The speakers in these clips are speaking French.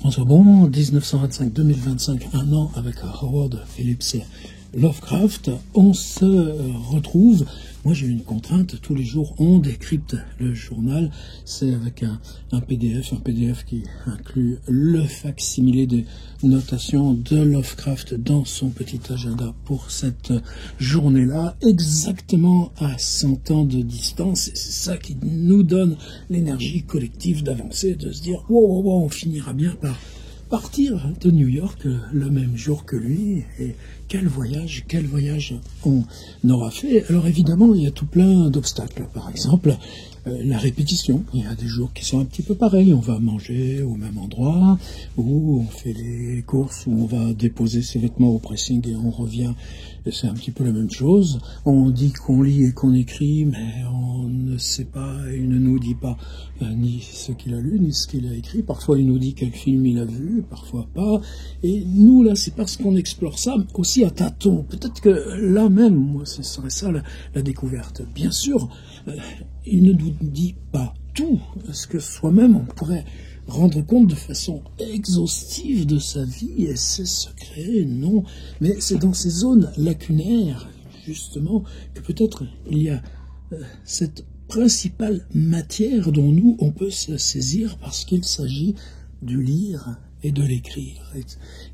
François Bon, 1925-2025, un an avec Howard Phillips Lovecraft. On se retrouve. Moi, j'ai une contrainte. Tous les jours, on décrypte le journal. C'est avec un PDF qui inclut le facsimilé des notations de Lovecraft dans son petit agenda pour cette journée-là, exactement à 100 ans de distance. Et c'est ça qui nous donne l'énergie collective d'avancer, de se dire wow, on finira bien par partir de New York le même jour que lui. Et quel voyage on aura fait. Alors évidemment, il y a tout plein d'obstacles. Par exemple, la répétition. Il y a des jours qui sont un petit peu pareils. On va manger au même endroit, ou on fait les courses, ou on va déposer ses vêtements au pressing et on revient. Et c'est un petit peu la même chose. On dit qu'on lit et qu'on écrit, mais on ne sait pas, il ne nous dit pas ni ce qu'il a lu, ni ce qu'il a écrit. Parfois, il nous dit quel film il a vu, parfois pas. Et nous, là, c'est parce qu'on explore ça aussi à tâtons. Peut-être que là même, moi, ce serait ça la découverte. Bien sûr, il ne nous dit pas tout, parce que soi-même, on pourrait rendre compte de façon exhaustive de sa vie et ses secrets, non. Mais c'est dans ces zones lacunaires, justement, que peut-être il y a cette principale matière dont nous, on peut se saisir parce qu'il s'agit du lire et de l'écrire.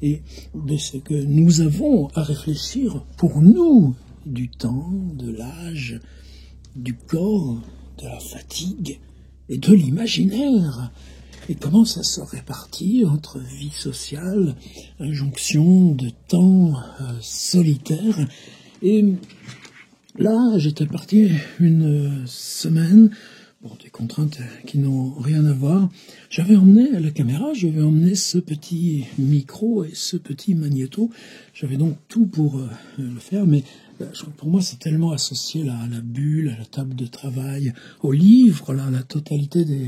Et de ce que nous avons à réfléchir pour nous, du temps, de l'âge, du corps, de la fatigue et de l'imaginaire. Et comment ça se répartit entre vie sociale, injonction de temps solitaire. Et là, j'étais parti une semaine, pour des contraintes qui n'ont rien à voir. J'avais emmené la caméra, j'avais emmené ce petit micro et ce petit magnéto. J'avais donc tout pour le faire, mais pour moi, c'est tellement associé à la bulle, à la table de travail, au livre, là, la totalité des...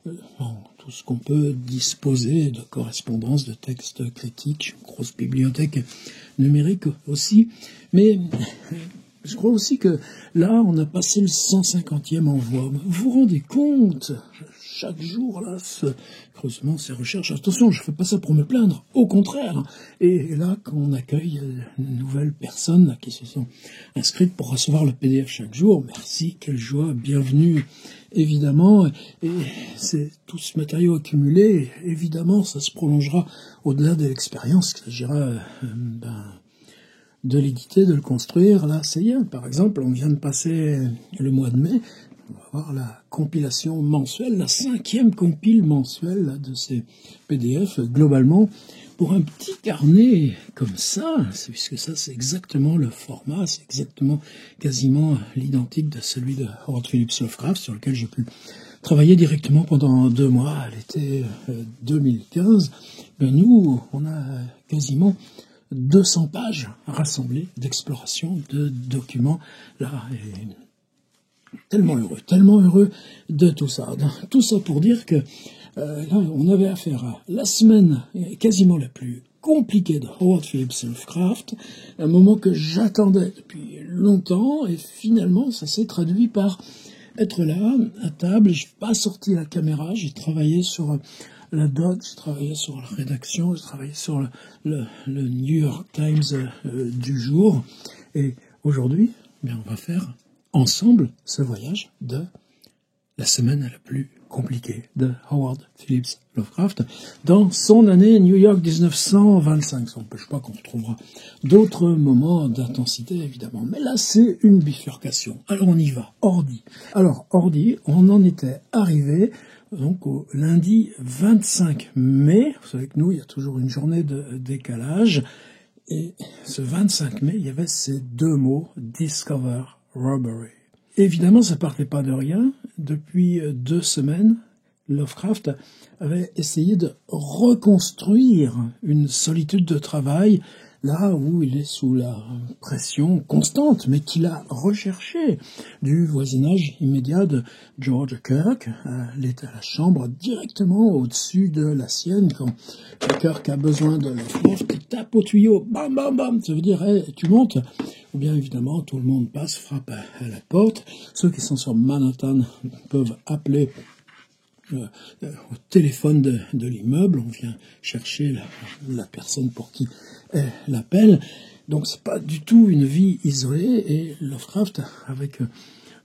tout ce qu'on peut disposer de correspondances, de textes critiques, une grosse bibliothèque numérique aussi. Mais je crois aussi que là, on a passé le 150e envoi. Vous vous rendez compte, chaque jour, là, creusement, ces recherches. Attention, je ne fais pas ça pour me plaindre, au contraire. Et là, quand on accueille de nouvelles personnes là, qui se sont inscrites pour recevoir le PDF chaque jour, merci, quelle joie, bienvenue, évidemment. Et c'est tout ce matériau accumulé, évidemment, ça se prolongera au-delà de l'expérience. Il s'agira de l'éditer, de le construire. Là, ça y est, par exemple, on vient de passer le mois de mai. On va voir la compilation mensuelle, la 5e compile mensuelle là, de ces PDF, globalement, pour un petit carnet comme ça, puisque ça, c'est exactement le format, c'est exactement quasiment l'identique de celui de Howard Phillips Lovecraft, sur lequel j'ai pu travailler directement pendant 2 mois à l'été 2015. Ben nous, on a quasiment 200 pages rassemblées d'exploration, de documents, là, et tellement heureux de tout ça. Tout ça pour dire que là, on avait affaire à la semaine quasiment la plus compliquée de Howard Phillips Lovecraft, un moment que j'attendais depuis longtemps, et finalement, ça s'est traduit par être là, à table. Je n'ai pas sorti la caméra, j'ai travaillé sur la doc, j'ai travaillé sur la rédaction, j'ai travaillé sur le New York Times du jour, et aujourd'hui, bien, on va faire ensemble ce voyage de la semaine la plus compliquée de Howard Phillips Lovecraft dans son année New York 1925. Ça n'empêche pas qu'on retrouvera d'autres moments d'intensité, évidemment. Mais là, c'est une bifurcation. Alors, on y va. Ordi. Alors, Ordi, on en était arrivé donc au lundi 25 mai. Vous savez que nous, il y a toujours une journée de décalage. Et ce 25 mai, il y avait ces 2 mots, Discover Robbery. Évidemment, ça partait pas de rien. Depuis 2 semaines, Lovecraft avait essayé de reconstruire une solitude de travail, là où il est sous la pression constante, mais qu'il a recherché du voisinage immédiat de George Kirk. Il est à la chambre directement au-dessus de la sienne. Quand Kirk a besoin de Lovecraft, il tape au tuyau, bam, bam, bam, ça veut dire hey, tu montes. Ou bien évidemment, tout le monde passe, frappe à la porte. Ceux qui sont sur Manhattan peuvent appeler au téléphone de l'immeuble, on vient chercher la personne pour qui est l'appel. Donc c'est pas du tout une vie isolée, et Lovecraft, avec,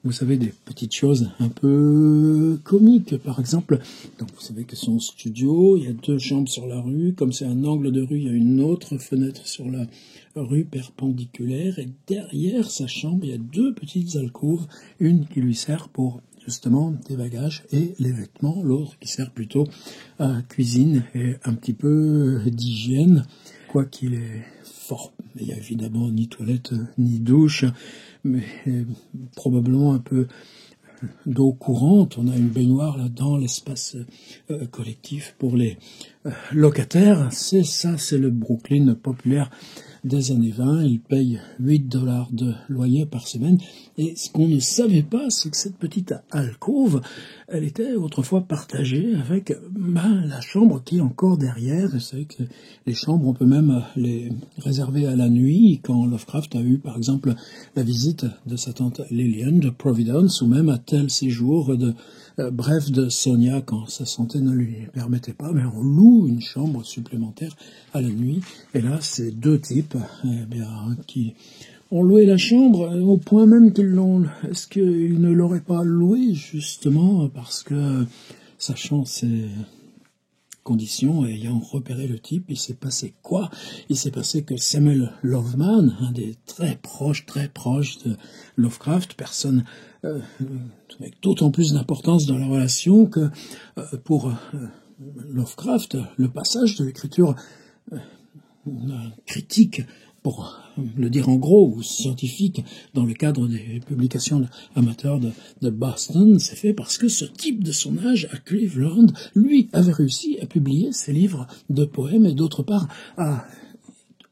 vous savez, des petites choses un peu comiques. Par exemple, donc vous savez que son studio, il y a 2 chambres sur la rue, comme c'est un angle de rue, il y a une autre fenêtre sur la rue perpendiculaire, et derrière sa chambre, il y a 2 petites alcôves, une qui lui sert pour justement des bagages et les vêtements, l'autre qui sert plutôt à cuisine et un petit peu d'hygiène, quoi qu'il est fort. Il n'y a évidemment ni toilette ni douche, mais probablement un peu d'eau courante. On a une baignoire là dans l'espace collectif pour les locataires. C'est ça, c'est le Brooklyn populaire des années 20, il paye $8 de loyer par semaine. Et ce qu'on ne savait pas, c'est que cette petite alcôve, elle était autrefois partagée avec la chambre qui est encore derrière. Vous savez que les chambres, on peut même les réserver à la nuit, quand Lovecraft a eu, par exemple, la visite de sa tante Lillian de Providence, ou même à tel séjour de bref de Sonia quand sa santé ne lui permettait pas, mais on loue une chambre supplémentaire à la nuit. Et là, c'est 2 types qui ont loué la chambre au point même qu'ils l'ont. Est-ce qu'ils ne l'auraient pas loué justement parce que, sachant ces conditions, ayant repéré le type, il s'est passé quoi? Il s'est passé que Samuel Loveman, un des très proches de Lovecraft, personne avec d'autant plus d'importance dans la relation que pour Lovecraft, le passage de l'écriture critique, pour le dire en gros, ou scientifique, dans le cadre des publications amateurs de Boston, c'est fait parce que ce type de son âge, à Cleveland, lui, avait réussi à publier ses livres de poèmes, et d'autre part à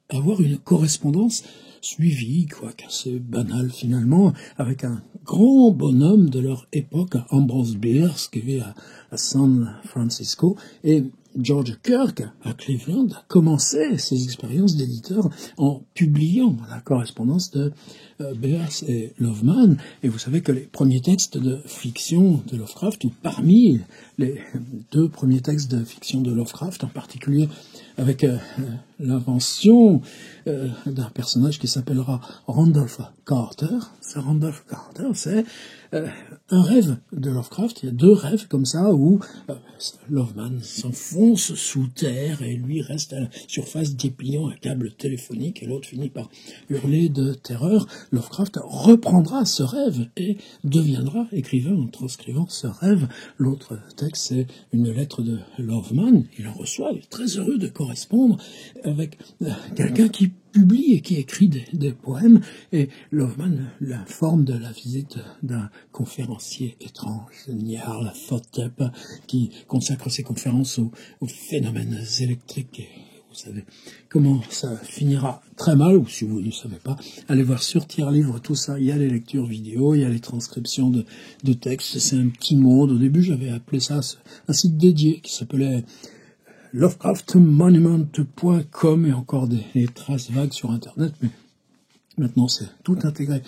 avoir une correspondance suivie, quoique assez banale finalement, avec un grand bonhomme de leur époque, Ambrose Bierce, qui vit à San Francisco, et George Kirk, à Cleveland, a commencé ses expériences d'éditeur en publiant la correspondance de Bierce et Loveman. Et vous savez que les premiers textes de fiction de Lovecraft, ou parmi les 2 premiers textes de fiction de Lovecraft, en particulier avec l'invention d'un personnage qui s'appellera Randolph Carter. Ce Randolph Carter, c'est un rêve de Lovecraft. Il y a 2 rêves comme ça où Loveman s'enfonce sous terre et lui reste à la surface dépliant un câble téléphonique, et l'autre finit par hurler de terreur. Lovecraft reprendra ce rêve et deviendra écrivain en transcrivant ce rêve. L'autre texte, c'est une lettre de Loveman. Il en reçoit, il est très heureux de correspondre avec quelqu'un qui publie et qui écrit des poèmes, et Loveman l'informe de la visite d'un conférencier étrange, Nyarl Thotep, qui consacre ses conférences aux phénomènes électriques. Et vous savez comment ça finira très mal, ou si vous ne savez pas, allez voir sur Tire-Livre tout ça. Il y a les lectures vidéo, il y a les transcriptions de textes. C'est un petit monde. Au début, j'avais appelé ça un site dédié qui s'appelait lovecraftmonument.com, et encore des traces vagues sur Internet, mais maintenant c'est tout intégré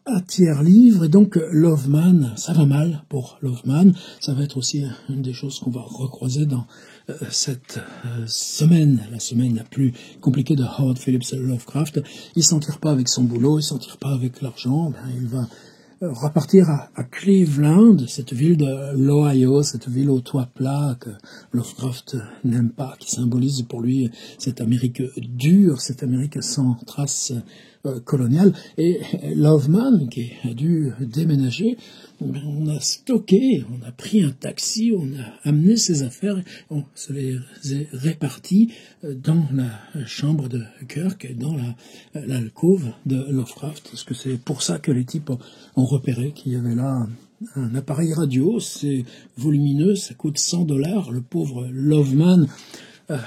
à Tire-Livre. Et donc Loveman, ça va mal pour Loveman. Ça va être aussi une des choses qu'on va recroiser dans cette semaine, la semaine la plus compliquée de Howard Phillips Lovecraft. Il s'en tire pas avec son boulot, il s'en tire pas avec l'argent. Il va repartir à Cleveland, cette ville de l'Ohio, cette ville au toit plat que Lovecraft n'aime pas, qui symbolise pour lui cette Amérique dure, cette Amérique sans trace coloniale. Et Loveman, qui a dû déménager, on a stocké, on a pris un taxi, on a amené ses affaires, on se les a réparties dans la chambre de Kirk, dans l'alcôve de Lovecraft, parce que c'est pour ça que les types ont repéré qu'il y avait là un appareil radio. C'est volumineux, ça coûte $100. Le pauvre Loveman a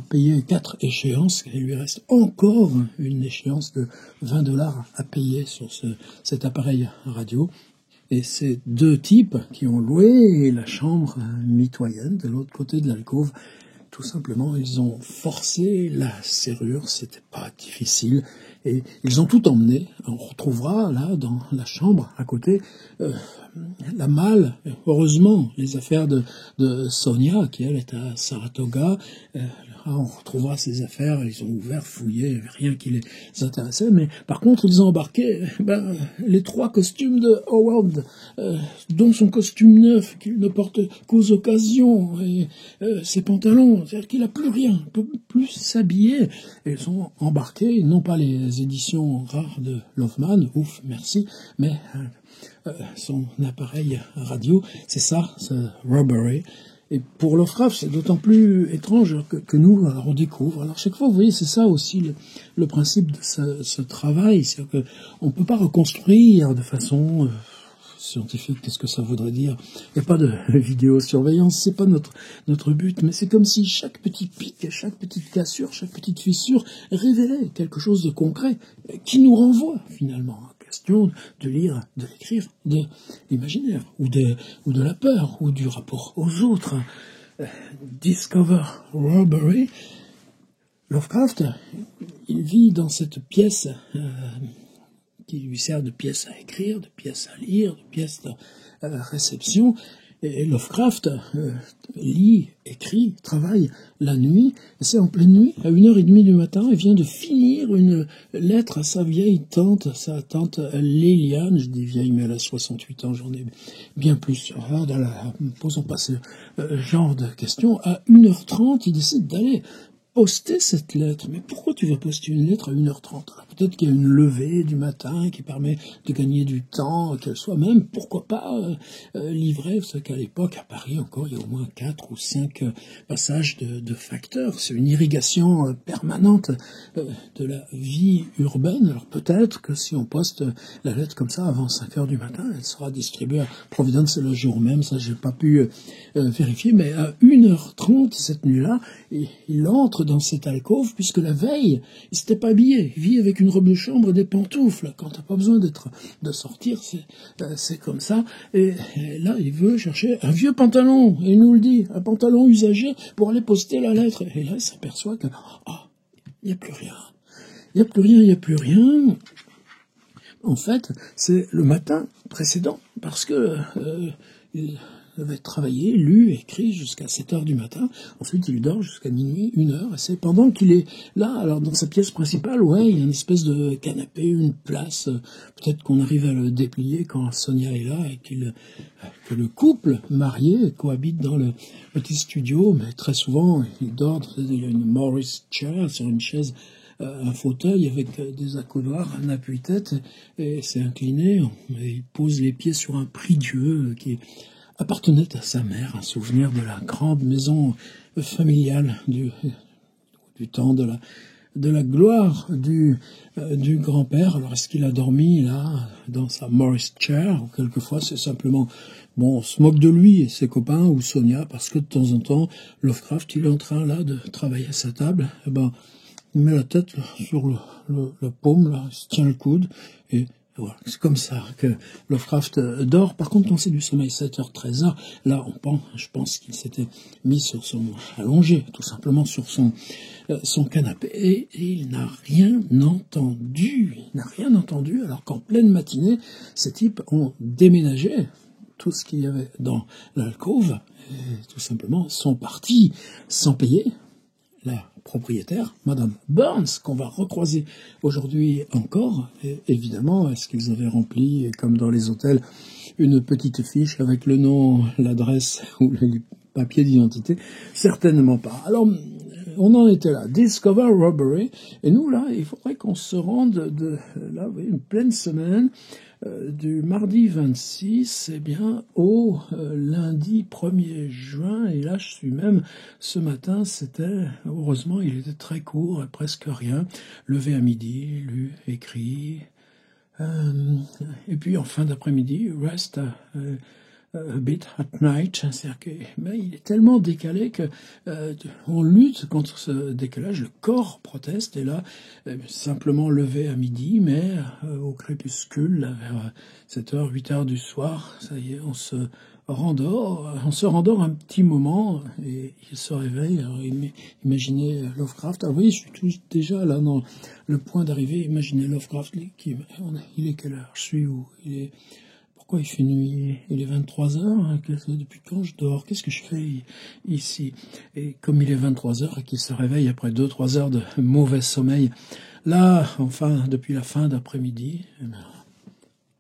payé 4 échéances, et il lui reste encore une échéance de $20 à payer sur cet appareil radio. Et ces 2 types qui ont loué la chambre mitoyenne de l'autre côté de l'alcôve, tout simplement, ils ont forcé la serrure. C'était pas difficile. Et ils ont tout emmené. On retrouvera là, dans la chambre à côté, la malle, heureusement, les affaires de Sonia, qui elle est à Saratoga. Là, on retrouvera ces affaires, ils ont ouvert, fouillé, il n'y avait rien qui les intéressait, mais par contre, ils ont embarqué les 3 costumes de Howard, dont son costume neuf, qu'il ne porte qu'aux occasions, et ses pantalons, c'est-à-dire qu'il n'a plus rien, il ne peut plus s'habiller. Et ils ont embarqué, non pas les éditions rares de Loveman, ouf, merci, mais son appareil radio, c'est ça, ce Robbery. Et pour Lovecraft, c'est d'autant plus étrange que nous, alors on découvre. Alors chaque fois, vous voyez, c'est ça aussi le principe de ce travail, c'est-à-dire qu'on ne peut pas reconstruire de façon scientifique, qu'est-ce que ça voudrait dire. Il n'y a pas de vidéosurveillance, c'est pas notre but, mais c'est comme si chaque petit pic, chaque petite cassure, chaque petite fissure révélait quelque chose de concret qui nous renvoie finalement. Question de lire, de l'écrire, de l'imaginaire, ou de la peur, ou du rapport aux autres. Discover Robbery. Lovecraft, il vit dans cette pièce qui lui sert de pièce à écrire, de pièce à lire, de pièce à réception. Et Lovecraft lit, écrit, travaille la nuit, et c'est en pleine nuit, à 1h30 du matin, il vient de finir une lettre à sa vieille tante, sa tante Léliane, je dis vieille, mais elle a 68 ans, j'en ai bien plus. Alors, posons pas ce genre de questions. À 1h30, il décide d'aller poster cette lettre. Mais pourquoi tu vas poster une lettre à 1h30 ? Alors, peut-être qu'il y a une levée du matin qui permet de gagner du temps, qu'elle soit même, pourquoi pas, livrée. Vous savez qu'à l'époque, à Paris encore, il y a au moins 4 ou 5 passages de facteurs. C'est une irrigation permanente de la vie urbaine. Alors peut-être que si on poste la lettre comme ça avant 5h du matin, elle sera distribuée à Providence le jour même. Ça, j'ai pas pu vérifier, mais à 1h30 cette nuit-là, il entre dans cette alcôve, puisque la veille, il s'était pas habillé. Il vit avec une robe de chambre et des pantoufles. Quand t'as pas besoin de sortir, c'est comme ça. Et là, il veut chercher un vieux pantalon. Et il nous le dit, un pantalon usagé pour aller poster la lettre. Et là, il s'aperçoit que, il n'y a plus rien. Il n'y a plus rien. En fait, c'est le matin précédent, parce que il avait travaillé, lu, écrit jusqu'à 7h du matin. Ensuite, il dort jusqu'à minuit, 1h. Et c'est pendant qu'il est là, alors dans sa pièce principale, il y a une espèce de canapé, une place. Peut-être qu'on arrive à le déplier quand Sonia est là et que le couple marié cohabite dans le petit studio. Mais très souvent, il dort. Il y a une Morris chair sur une chaise, un fauteuil avec des accoudoirs, un appuie-tête, et c'est incliné. Et il pose les pieds sur un prie-dieu qui appartenait à sa mère, un souvenir de la grande maison familiale du temps de la gloire du grand-père. Alors est-ce qu'il a dormi là dans sa Morris chair, ou quelquefois c'est simplement on se moque de lui et ses copains ou Sonia, parce que de temps en temps Lovecraft il est en train là de travailler à sa table, il met la tête sur le paume là, il se tient le coude et voilà, c'est comme ça que Lovecraft dort. Par contre, quand c'est du sommeil 7h, 13h, là, je pense qu'il s'était mis allongé, tout simplement sur son canapé, et il n'a rien entendu. Il n'a rien entendu, alors qu'en pleine matinée, ces types ont déménagé tout ce qu'il y avait dans l'alcôve, et tout simplement sont partis sans payer. La propriétaire, Madame Burns, qu'on va recroiser aujourd'hui encore. Et évidemment, est-ce qu'ils avaient rempli, comme dans les hôtels, une petite fiche avec le nom, l'adresse ou les papiers d'identité? Certainement pas. Alors, on en était là. Discover Robbery. Et nous, là, il faudrait qu'on se rende une pleine semaine, du mardi 26, au lundi 1er juin. Et là, je suis même, ce matin, heureusement, il était très court, presque rien. Levé à midi, lu, écrit. Et puis, en fin d'après-midi, rest a bit at night, c'est-à-dire qu'il est tellement décalé que on lutte contre ce décalage, le corps proteste, et là, simplement levé à midi, mais au crépuscule, là, vers 7h, 8h du soir, ça y est, on se rendort un petit moment et il se réveille. Alors, imaginez Lovecraft. Alors, vous voyez, je suis déjà là dans le point d'arrivée. Imaginez Lovecraft, il est quelle heure? Je suis où? Pourquoi il fait nuit? Il est 23 heures. Hein, depuis quand je dors? Qu'est-ce que je fais ici? Et comme il est 23 heures et qu'il se réveille après 2-3 heures de mauvais sommeil, là, enfin, depuis la fin d'après-midi, eh bien,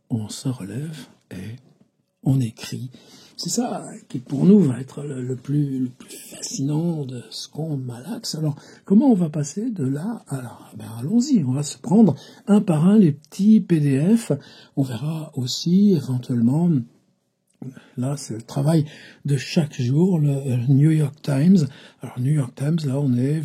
on se relève et on écrit. C'est ça qui pour nous va être le plus fascinant de ce qu'on malaxe. Alors, comment on va passer de là à là? Ben, allons-y, on va se prendre un par un les petits PDF. On verra aussi éventuellement, là c'est le travail de chaque jour, le New York Times. Alors New York Times, là on est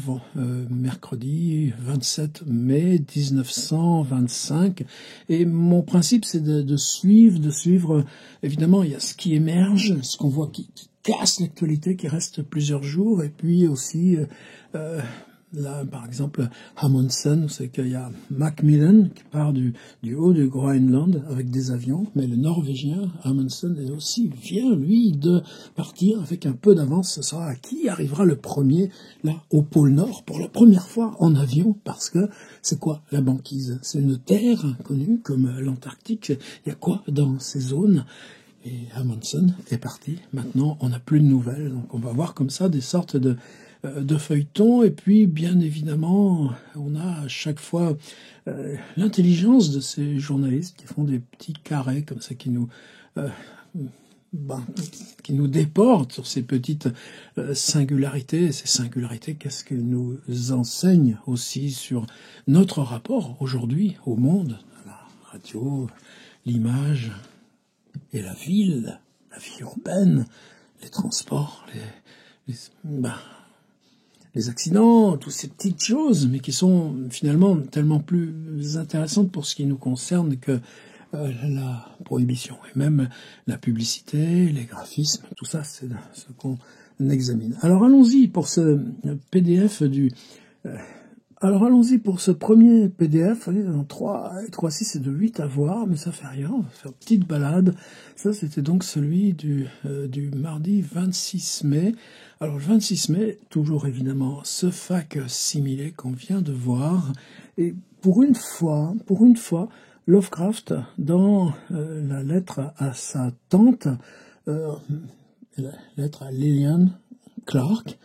mercredi 27 mai 1925. Et mon principe c'est de suivre, évidemment il y a ce qui émerge, ce qu'on voit qui casse l'actualité, qui reste plusieurs jours, et puis aussi là, par exemple, Amundsen, c'est qu'il y a Macmillan qui part du haut du Groenland avec des avions, mais le Norvégien, Amundsen, vient, lui, de partir avec un peu d'avance. Ce sera qui arrivera le premier, là, au pôle Nord, pour la première fois en avion, parce que c'est quoi la banquise? C'est une terre inconnue, comme l'Antarctique. Il y a quoi dans ces zones? Et Amundsen est parti. Maintenant, on n'a plus de nouvelles, donc on va voir comme ça des sortes de feuilleton, et puis bien évidemment on a à chaque fois l'intelligence de ces journalistes qui font des petits carrés comme ça qui nous déportent sur ces petites singularités. Ces singularités, qu'est-ce qu'elles nous enseignent aussi sur notre rapport aujourd'hui au monde, la radio, l'image et la vie urbaine, les transports, les accidents, toutes ces petites choses, mais qui sont finalement tellement plus intéressantes pour ce qui nous concerne que la prohibition. Et même la publicité, les graphismes, tout ça, c'est ce qu'on examine. Alors allons-y pour ce PDF allons-y pour ce premier PDF, en 3, 6 et de 8 à voir, mais ça fait rien, on va faire une petite balade. Ça, c'était donc celui du mardi 26 mai. Alors, le 26 mai, toujours évidemment, ce fac-similé qu'on vient de voir. Et pour une fois, Lovecraft, dans la lettre à sa tante, la lettre à Lillian Clark,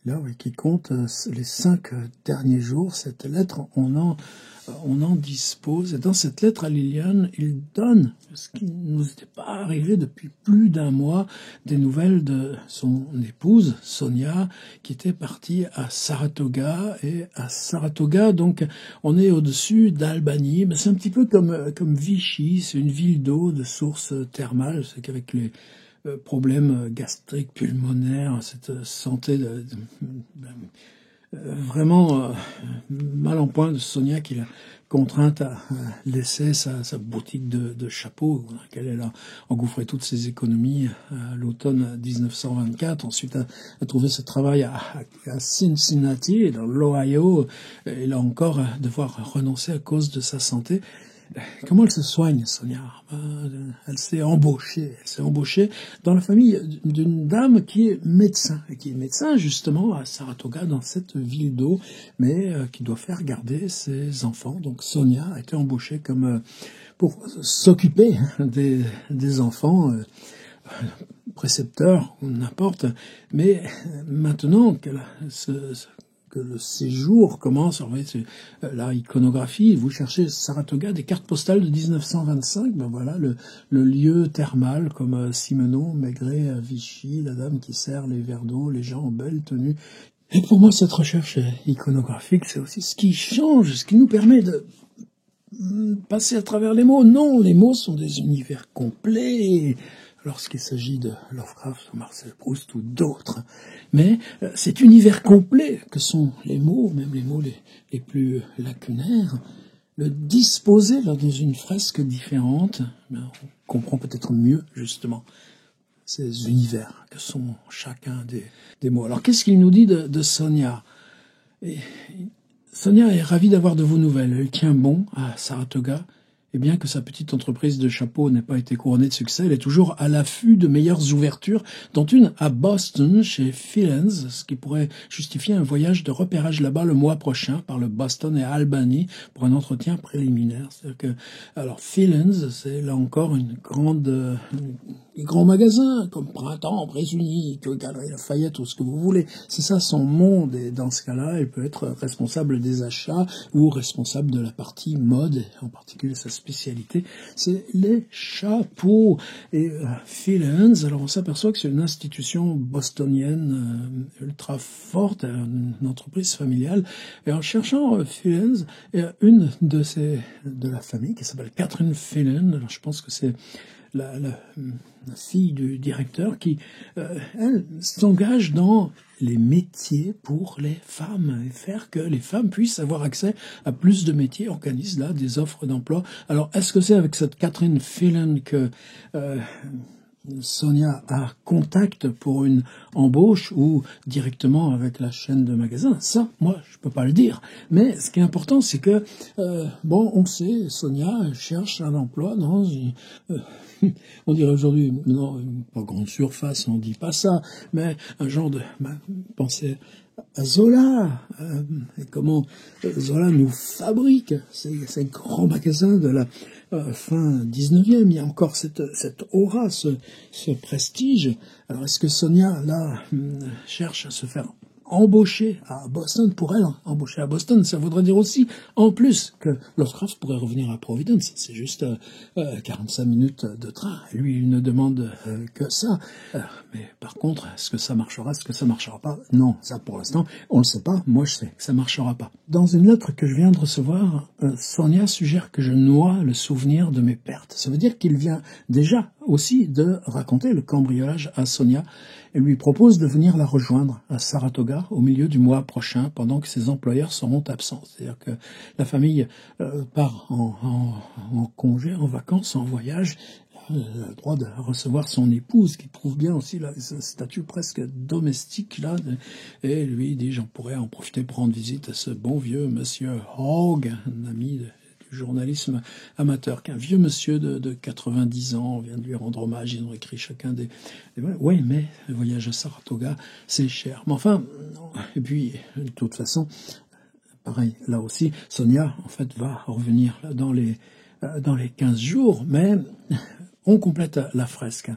là, oui, qui compte les 5 derniers jours, cette lettre, on en dispose. Et dans cette lettre à Lillian, il donne, ce qui ne nous était pas arrivé depuis plus d'un mois, des nouvelles de son épouse, Sonia, qui était partie à Saratoga. Et à Saratoga, donc, on est au-dessus d'Albany. Mais c'est un petit peu comme Vichy, c'est une ville d'eau, de sources thermales. C'est qu'avec les problèmes gastriques, pulmonaires, cette santé vraiment mal en point de Sonia, qui l'a contrainte à laisser sa boutique de chapeaux dans laquelle elle a engouffré toutes ses économies à l'automne 1924. Ensuite, a trouvé ce travail à Cincinnati, dans l'Ohio, et là encore devoir renoncer à cause de sa santé. Comment elle se soigne, Sonia? Elle s'est embauchée dans la famille d'une dame qui est médecin, et qui est médecin justement à Saratoga, dans cette ville d'eau, mais qui doit faire garder ses enfants. Donc Sonia a été embauchée comme pour s'occuper des enfants, précepteur ou n'importe. Mais maintenant qu'elle a que le séjour commence, en fait, c'est la iconographie, vous cherchez Saratoga, des cartes postales de 1925, ben voilà, le lieu thermal, comme Simenon, Maigret, Vichy, la dame qui sert les verres d'eau, les gens en belle tenue. Et pour moi, cette recherche iconographique, c'est aussi ce qui change, ce qui nous permet de passer à travers les mots. Non, les mots sont des univers complets lorsqu'il s'agit de Lovecraft, Marcel Proust ou d'autres. Mais cet univers complet que sont les mots, même les mots les plus lacunaires, le disposer là, dans une fresque différente, on comprend peut-être mieux justement ces univers que sont chacun des mots. Alors qu'est-ce qu'il nous dit de Sonia? Sonia est ravie d'avoir de vos nouvelles. Elle tient bon à Saratoga Et bien que sa petite entreprise de chapeaux n'ait pas été couronnée de succès, elle est toujours à l'affût de meilleures ouvertures, dont une à Boston, chez Fillens, ce qui pourrait justifier un voyage de repérage là-bas le mois prochain par le Boston et Albany pour un entretien préliminaire. C'est-à-dire que, alors Fillens, c'est là encore un grand magasin, comme Printemps, Brise Unique, Galerie Lafayette, ou ce que vous voulez. C'est ça son monde, et dans ce cas-là, elle peut être responsable des achats ou responsable de la partie mode, et en particulier sa spécialité, c'est les chapeaux. Et Fillens, alors on s'aperçoit que c'est une institution bostonienne ultra forte, une entreprise familiale, et en cherchant Fillens, il y a une de la famille qui s'appelle Catherine Fillen, alors je pense que c'est la fille du directeur qui, elle, s'engage dans les métiers pour les femmes et faire que les femmes puissent avoir accès à plus de métiers, organise là des offres d'emploi. Alors, est-ce que c'est avec cette Catherine Phelan que Sonia a contact pour une embauche ou directement avec la chaîne de magasins? Ça, moi, je peux pas le dire. Mais ce qui est important, c'est que, on sait, Sonia cherche un emploi dans on dirait aujourd'hui, non, pas grande surface, on dit pas ça, mais un genre de, pensez à Zola, et comment Zola nous fabrique ces grands magasins de la fin 19e, il y a encore cette aura, ce prestige. Alors est-ce que Sonia, là, cherche à se faire embaucher à Boston? Pour elle, embaucher à Boston, ça voudrait dire aussi, en plus, que Lovecraft pourrait revenir à Providence. C'est juste 45 minutes de train. Lui, il ne demande que ça. Mais par contre, est-ce que ça marchera? Est-ce que ça marchera pas? Non, ça pour l'instant, on ne sait pas. Moi, je sais que ça marchera pas. Dans une lettre que je viens de recevoir, Sonia suggère que je noie le souvenir de mes pertes. Ça veut dire qu'il vient déjà aussi de raconter le cambriolage à Sonia et lui propose de venir la rejoindre à Saratoga au milieu du mois prochain pendant que ses employeurs seront absents. C'est-à-dire que la famille part en congé, en vacances, en voyage. Elle a le droit de recevoir son épouse, qui trouve bien aussi là, ce statut presque domestique là. Et lui dit, j'en pourrais en profiter pour rendre visite à ce bon vieux monsieur Hogg, un ami du journalisme amateur, qu'un vieux monsieur de 90 ans, on vient de lui rendre hommage, ils ont écrit chacun des oui, mais le voyage à Saratoga, c'est cher. Mais enfin, et puis, de toute façon, pareil, là aussi, Sonia, en fait, va revenir là, dans les 15 jours, mais on complète la fresque.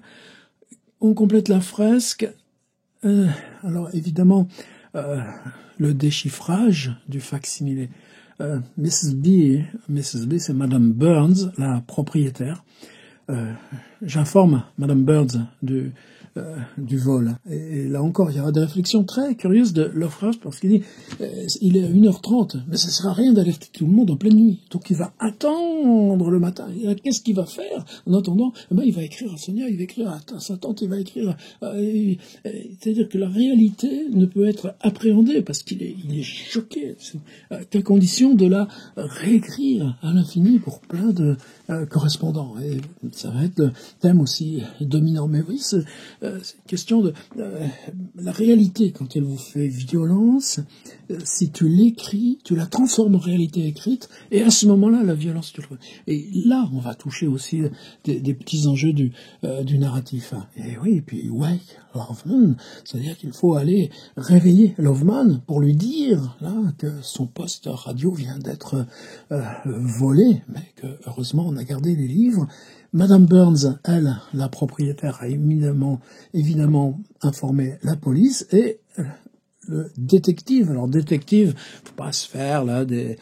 Alors, évidemment, le déchiffrage du facsimilé. Mrs. B, c'est Madame Burns, la propriétaire. J'informe Madame Burns du vol. Et là encore, il y aura des réflexions très curieuses de Lovecraft, parce qu'il dit, il est à 1h30, mais ça sert à rien d'alerter tout le monde en pleine nuit. Donc il va attendre le matin. Qu'est-ce qu'il va faire en attendant? Il va écrire à Sonia, il va écrire à sa tante, il va écrire c'est-à-dire que la réalité ne peut être appréhendée, parce qu'il est choqué. À quelle condition de la réécrire à l'infini pour plein de correspondants. Et ça va être le thème aussi dominant. Mais oui, c'est une question de la réalité, quand elle vous fait violence, si tu l'écris, tu la transformes en réalité écrite, et à ce moment-là, la violence, tu le vois. Et là, on va toucher aussi des petits enjeux du narratif. Et oui, et puis wake Loveman, c'est-à-dire qu'il faut aller réveiller Loveman pour lui dire là que son poste radio vient d'être volé, mais que heureusement on a gardé les livres. Madame Burns, elle, la propriétaire, a évidemment informé la police, et le détective, alors détective, faut pas se faire là des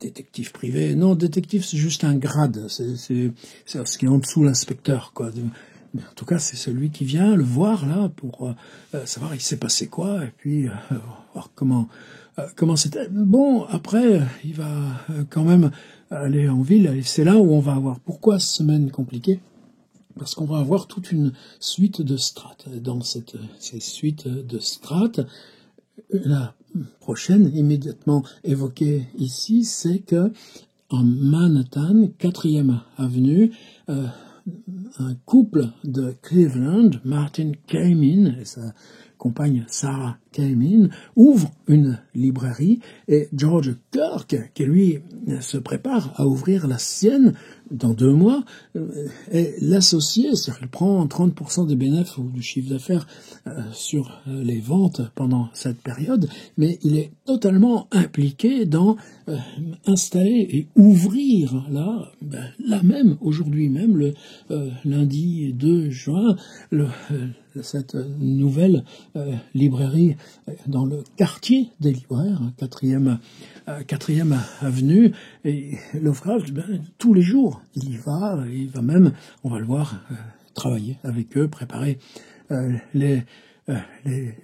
détective privé. Non, détective, c'est juste un grade, c'est ce qui est en dessous l'inspecteur, quoi. Mais en tout cas, c'est celui qui vient le voir là pour savoir il s'est passé quoi, et puis voir comment c'était. Bon, après, il va quand même aller en ville, et c'est là où on va avoir. Pourquoi semaine compliquée? Parce qu'on va avoir toute une suite de strates. Dans ces suites de strates, la prochaine, immédiatement évoquée ici, c'est que en Manhattan, 4e avenue, un couple de Cleveland, Martin Kamin et sa compagne Sarah Kamin, ouvre une librairie et George Kirk, qui lui se prépare à ouvrir la sienne dans 2 mois, est l'associé, c'est-à-dire qu'il prend 30% des bénéfices ou du chiffre d'affaires sur les ventes pendant cette période, mais il est totalement impliqué dans installer et ouvrir là même, aujourd'hui même, le lundi 2 juin, cette nouvelle librairie dans le quartier des libraires, 4e avenue, et Lovecraft, tous les jours, il y va même, on va le voir, travailler avec eux, préparer les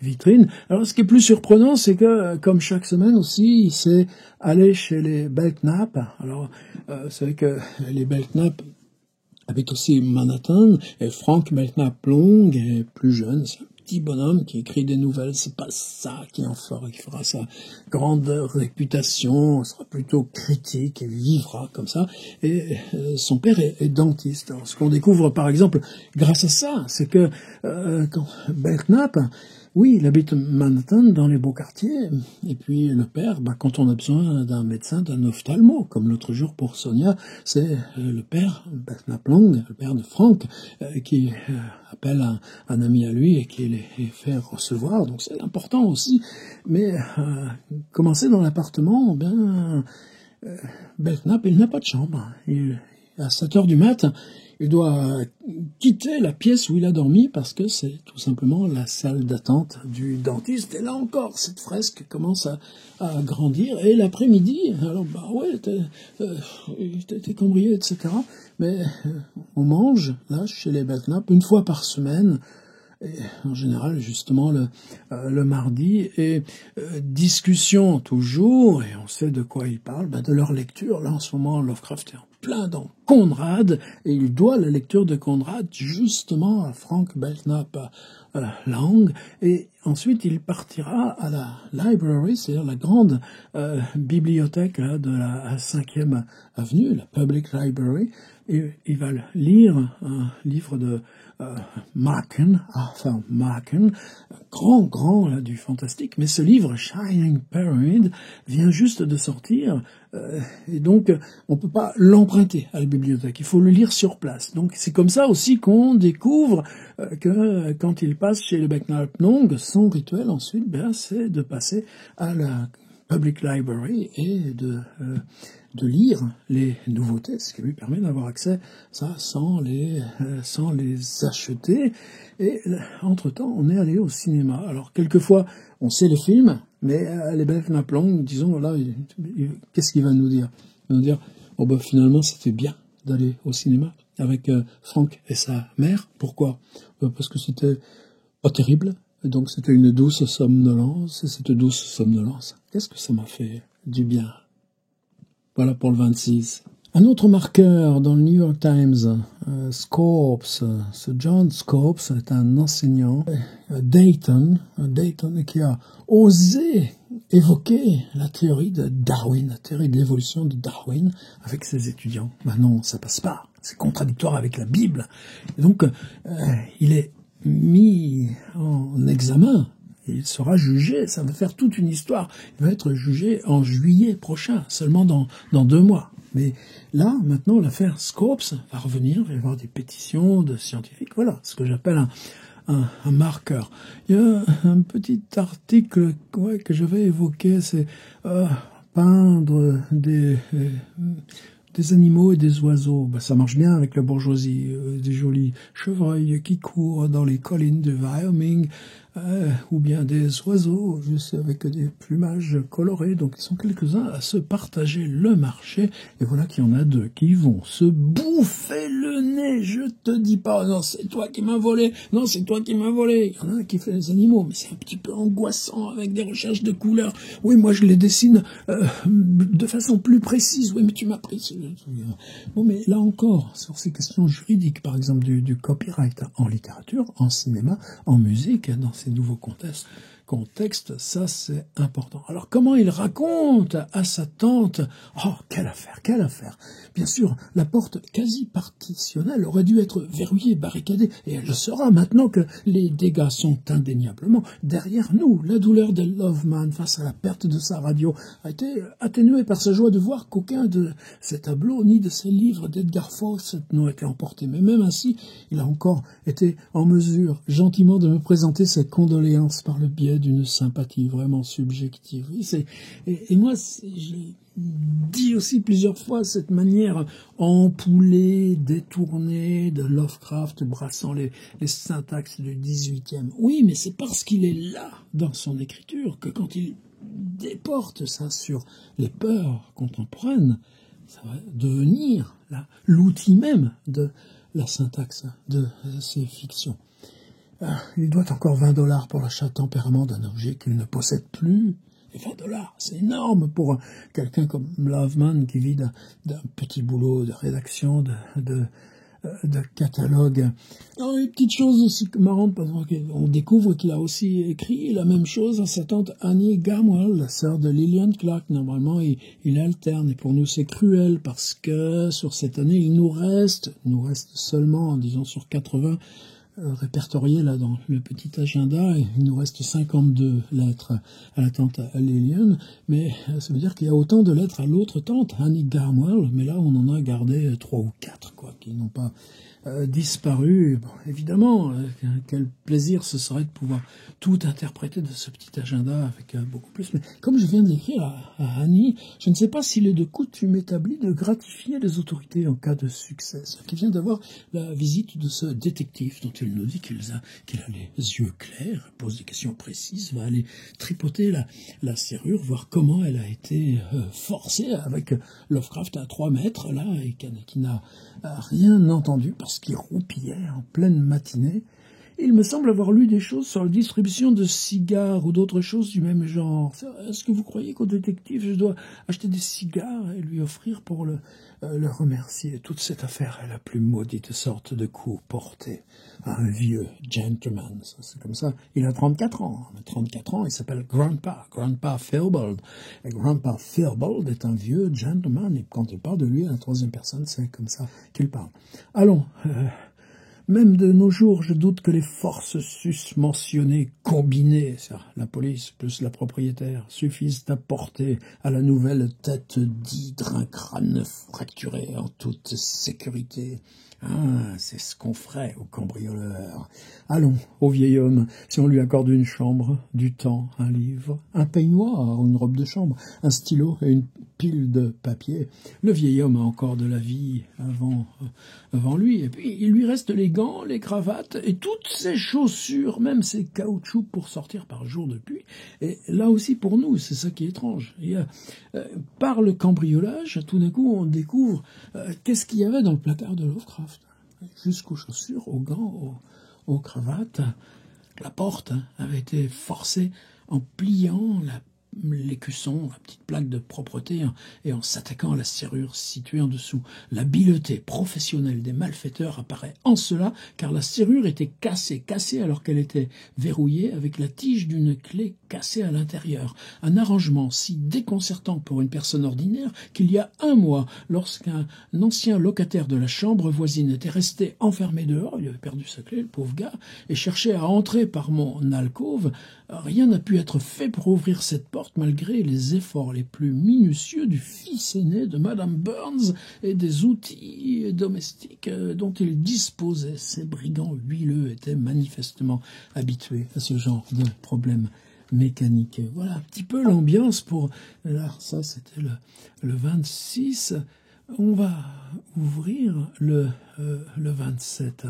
vitrines. Alors, ce qui est plus surprenant, c'est que, comme chaque semaine aussi, il s'est allé chez les Belknap. Alors, vous savez que les Belknap habitent aussi Manhattan, et Frank Belknap Long est plus jeune, c'est un petit bonhomme qui écrit des nouvelles, c'est pas ça qui fera sa grande réputation, sera plutôt critique et vivra comme ça. Et son père est dentiste. Alors, ce qu'on découvre par exemple grâce à ça, c'est que quand Belknap, oui, il habite Manhattan, dans les beaux quartiers, et puis le père, quand on a besoin d'un médecin, d'un ophtalmo, comme l'autre jour pour Sonia, c'est le père, Belknap Long, le père de Frank, qui appelle un ami à lui et qui les fait recevoir, donc c'est important aussi. Mais commencer dans l'appartement, Belknap, il n'a pas de chambre. À 7 heures du matin, il doit quitter la pièce où il a dormi parce que c'est tout simplement la salle d'attente du dentiste. Et là encore, cette fresque commence à grandir. Et l'après-midi, alors t'es cambrié, etc. Mais on mange, là, chez les Belknap, une fois par semaine. Et en général, justement, le mardi, et discussion toujours, et on sait de quoi ils parlent, de leur lecture. Là, en ce moment, Lovecraft est en plein dans Conrad, et il doit la lecture de Conrad justement à Frank Belknap Lang, et ensuite il partira à la library, c'est-à-dire la grande bibliothèque de la 5e avenue, la Public Library, et il va lire un livre de Arthur Machen, grand là, du fantastique, mais ce livre, Shining Pyramid, vient juste de sortir, et donc on peut pas l'emprunter à la bibliothèque, il faut le lire sur place. Donc c'est comme ça aussi qu'on découvre que quand il passe chez le Belknap Long, son rituel ensuite, c'est de passer à la Public Library et de lire les nouveautés, ce qui lui permet d'avoir accès à ça sans les acheter. Et entre-temps, on est allé au cinéma. Alors, quelquefois, on sait les films, mais les Belknap Long, disons, là, qu'est-ce qu'il va nous dire? Il va nous dire, finalement, c'était bien d'aller au cinéma avec Frank et sa mère. Pourquoi? Parce que c'était pas terrible. Et donc, c'était une douce somnolence. Et cette douce somnolence, qu'est-ce que ça m'a fait du bien? Voilà pour le 26. Un autre marqueur dans le New York Times, Scopes, ce John Scopes est un enseignant à Dayton qui a osé évoquer la théorie de Darwin, la théorie de l'évolution de Darwin avec ses étudiants. Non, ça passe pas, c'est contradictoire avec la Bible. Et donc, il est mis en examen. Il sera jugé, ça va faire toute une histoire. Il va être jugé en juillet prochain, seulement dans 2 mois. Mais là, maintenant, l'affaire Scopes va revenir, il va y avoir des pétitions de scientifiques. Voilà, ce que j'appelle un marqueur. Il y a un petit article que j'avais évoqué, c'est peindre des animaux et des oiseaux. Ça marche bien avec la bourgeoisie. Des jolis chevreuils qui courent dans les collines du Wyoming, ou bien des oiseaux juste avec des plumages colorés. Donc ils sont quelques-uns à se partager le marché. Et voilà qu'il y en a 2 qui vont se bouffer le nez. Je te dis pas, non, c'est toi qui m'as volé. Non, c'est toi qui m'as volé. Il y en a un qui fait les animaux, mais c'est un petit peu angoissant avec des recherches de couleurs. Oui, moi je les dessine de façon plus précise. Oui, mais tu m'as pris. Bon, mais là encore, sur ces questions juridiques, par exemple du copyright en littérature, en cinéma, en musique, dans ces nouveaux contexte, ça c'est important. Alors comment il raconte à sa tante, oh quelle affaire, quelle affaire. Bien sûr, la porte quasi partitionnelle aurait dû être verrouillée, barricadée, et elle le sera maintenant que les dégâts sont indéniablement derrière nous. La douleur de Loveman face à la perte de sa radio a été atténuée par sa joie de voir qu'aucun de ses tableaux ni de ses livres d'Edgar Fawcett n'ont été emportés. Mais même ainsi, il a encore été en mesure gentiment de me présenter ses condoléances par le biais d'une sympathie vraiment subjective. Oui, et moi, je l'ai dit aussi plusieurs fois, cette manière ampoulée, détournée de Lovecraft, brassant les syntaxes du XVIIIe. Oui, mais c'est parce qu'il est là, dans son écriture, que quand il déporte ça sur les peurs contemporaines, ça va devenir l'outil même de la syntaxe de ces fictions. Il doit encore $20 pour l'achat tempérament d'un objet qu'il ne possède plus. Et $20, c'est énorme pour quelqu'un comme Loveman qui vit d'un petit boulot de rédaction, de catalogue. Alors, une petite chose aussi marrante, parce qu'on découvre qu'il a aussi écrit la même chose à sa tante Annie Gamwell, la sœur de Lillian Clark. Normalement, il alterne, et pour nous c'est cruel, parce que sur cette année, il nous reste seulement, disons sur 80, répertoriés là dans le petit agenda, et il nous reste 52 lettres à la tante Lillian, mais ça veut dire qu'il y a autant de lettres à l'autre tante, Annie Gamwell, mais là on en a gardé 3 ou 4, qui n'ont pas disparu. Bon, évidemment, quel plaisir ce serait de pouvoir tout interpréter de ce petit agenda avec beaucoup plus. Mais comme je viens de l'écrire à Annie, je ne sais pas s'il est de coutume établi de gratifier les autorités en cas de succès. Qui vient d'avoir la visite de ce détective dont il nous dit qu'il a les yeux clairs, pose des questions précises, va aller tripoter la serrure, voir comment elle a été forcée avec Lovecraft à 3 mètres, là, et qui n'a rien entendu parce qu'il roupillait en pleine matinée. Il me semble avoir lu des choses sur la distribution de cigares ou d'autres choses du même genre. Est-ce que vous croyez qu'au détective, je dois acheter des cigares et lui offrir pour le remercier? Toute cette affaire est la plus maudite sorte de coup porté à un vieux gentleman. C'est comme ça. Il a 34 ans. À 34 ans, il s'appelle Grandpa Theobald. Et Grandpa Theobald est un vieux gentleman. Et quand il parle de lui à la troisième personne, c'est comme ça qu'il parle. Allons, même de nos jours, je doute que les forces susmentionnées combinées, la police plus la propriétaire, suffisent à porter à la nouvelle tête d'hydre un crâne fracturé en toute sécurité. Ah, c'est ce qu'on ferait au cambrioleur. Allons, au vieil homme, si on lui accorde une chambre, du temps, un livre, un peignoir ou une robe de chambre, un stylo et une pile de papier, le vieil homme a encore de la vie avant lui. Et puis, il lui reste les gants, les cravates et toutes ses chaussures, même ses caoutchoucs pour sortir par jour de pluie. Et là aussi, pour nous, c'est ça qui est étrange. Par le cambriolage, tout d'un coup, on découvre qu'est-ce qu'il y avait dans le placard de Lovecraft. Jusqu'aux chaussures, aux gants, aux cravates. La porte avait été forcée en pliant l'écusson, la petite plaque de propreté, et en s'attaquant à la serrure située en dessous. L'habileté professionnelle des malfaiteurs apparaît en cela, car la serrure était cassée alors qu'elle était verrouillée avec la tige d'une clé cassée à l'intérieur. Un arrangement si déconcertant pour une personne ordinaire qu'il y a 1 mois, lorsqu'un ancien locataire de la chambre voisine était resté enfermé dehors, il avait perdu sa clé, le pauvre gars, et cherchait à entrer par mon alcôve, rien n'a pu être fait pour ouvrir cette porte malgré les efforts les plus minutieux du fils aîné de Madame Burns et des outils domestiques dont il disposait. Ces brigands huileux étaient manifestement habitués à ce genre de problème mécanique. Voilà un petit peu l'ambiance pour... Alors ça, c'était le 26. On va ouvrir le 27.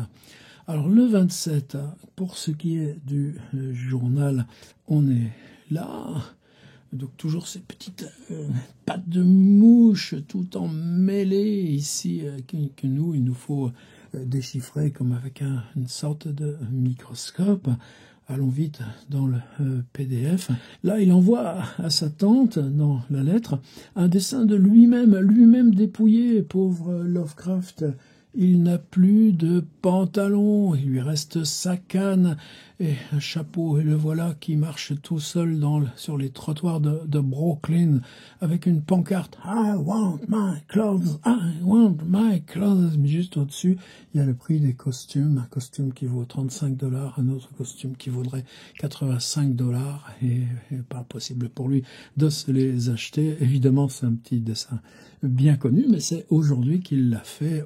Alors le 27, pour ce qui est du journal, on est là. Donc toujours ces petites pattes de mouche tout emmêlées ici que nous, il nous faut déchiffrer comme avec une sorte de microscope. Allons vite dans le PDF. Là, il envoie à sa tante, dans la lettre, un dessin de lui-même dépouillé, pauvre Lovecraft. Il n'a plus de pantalon, il lui reste sa canne, et un chapeau, et le voilà qui marche tout seul sur les trottoirs de Brooklyn avec une pancarte « I want my clothes, I want my clothes ». Mais juste au-dessus, il y a le prix des costumes, un costume qui vaut $35, un autre costume qui vaudrait $85, et pas possible pour lui de se les acheter. Évidemment, c'est un petit dessin bien connu, mais c'est aujourd'hui qu'il l'a fait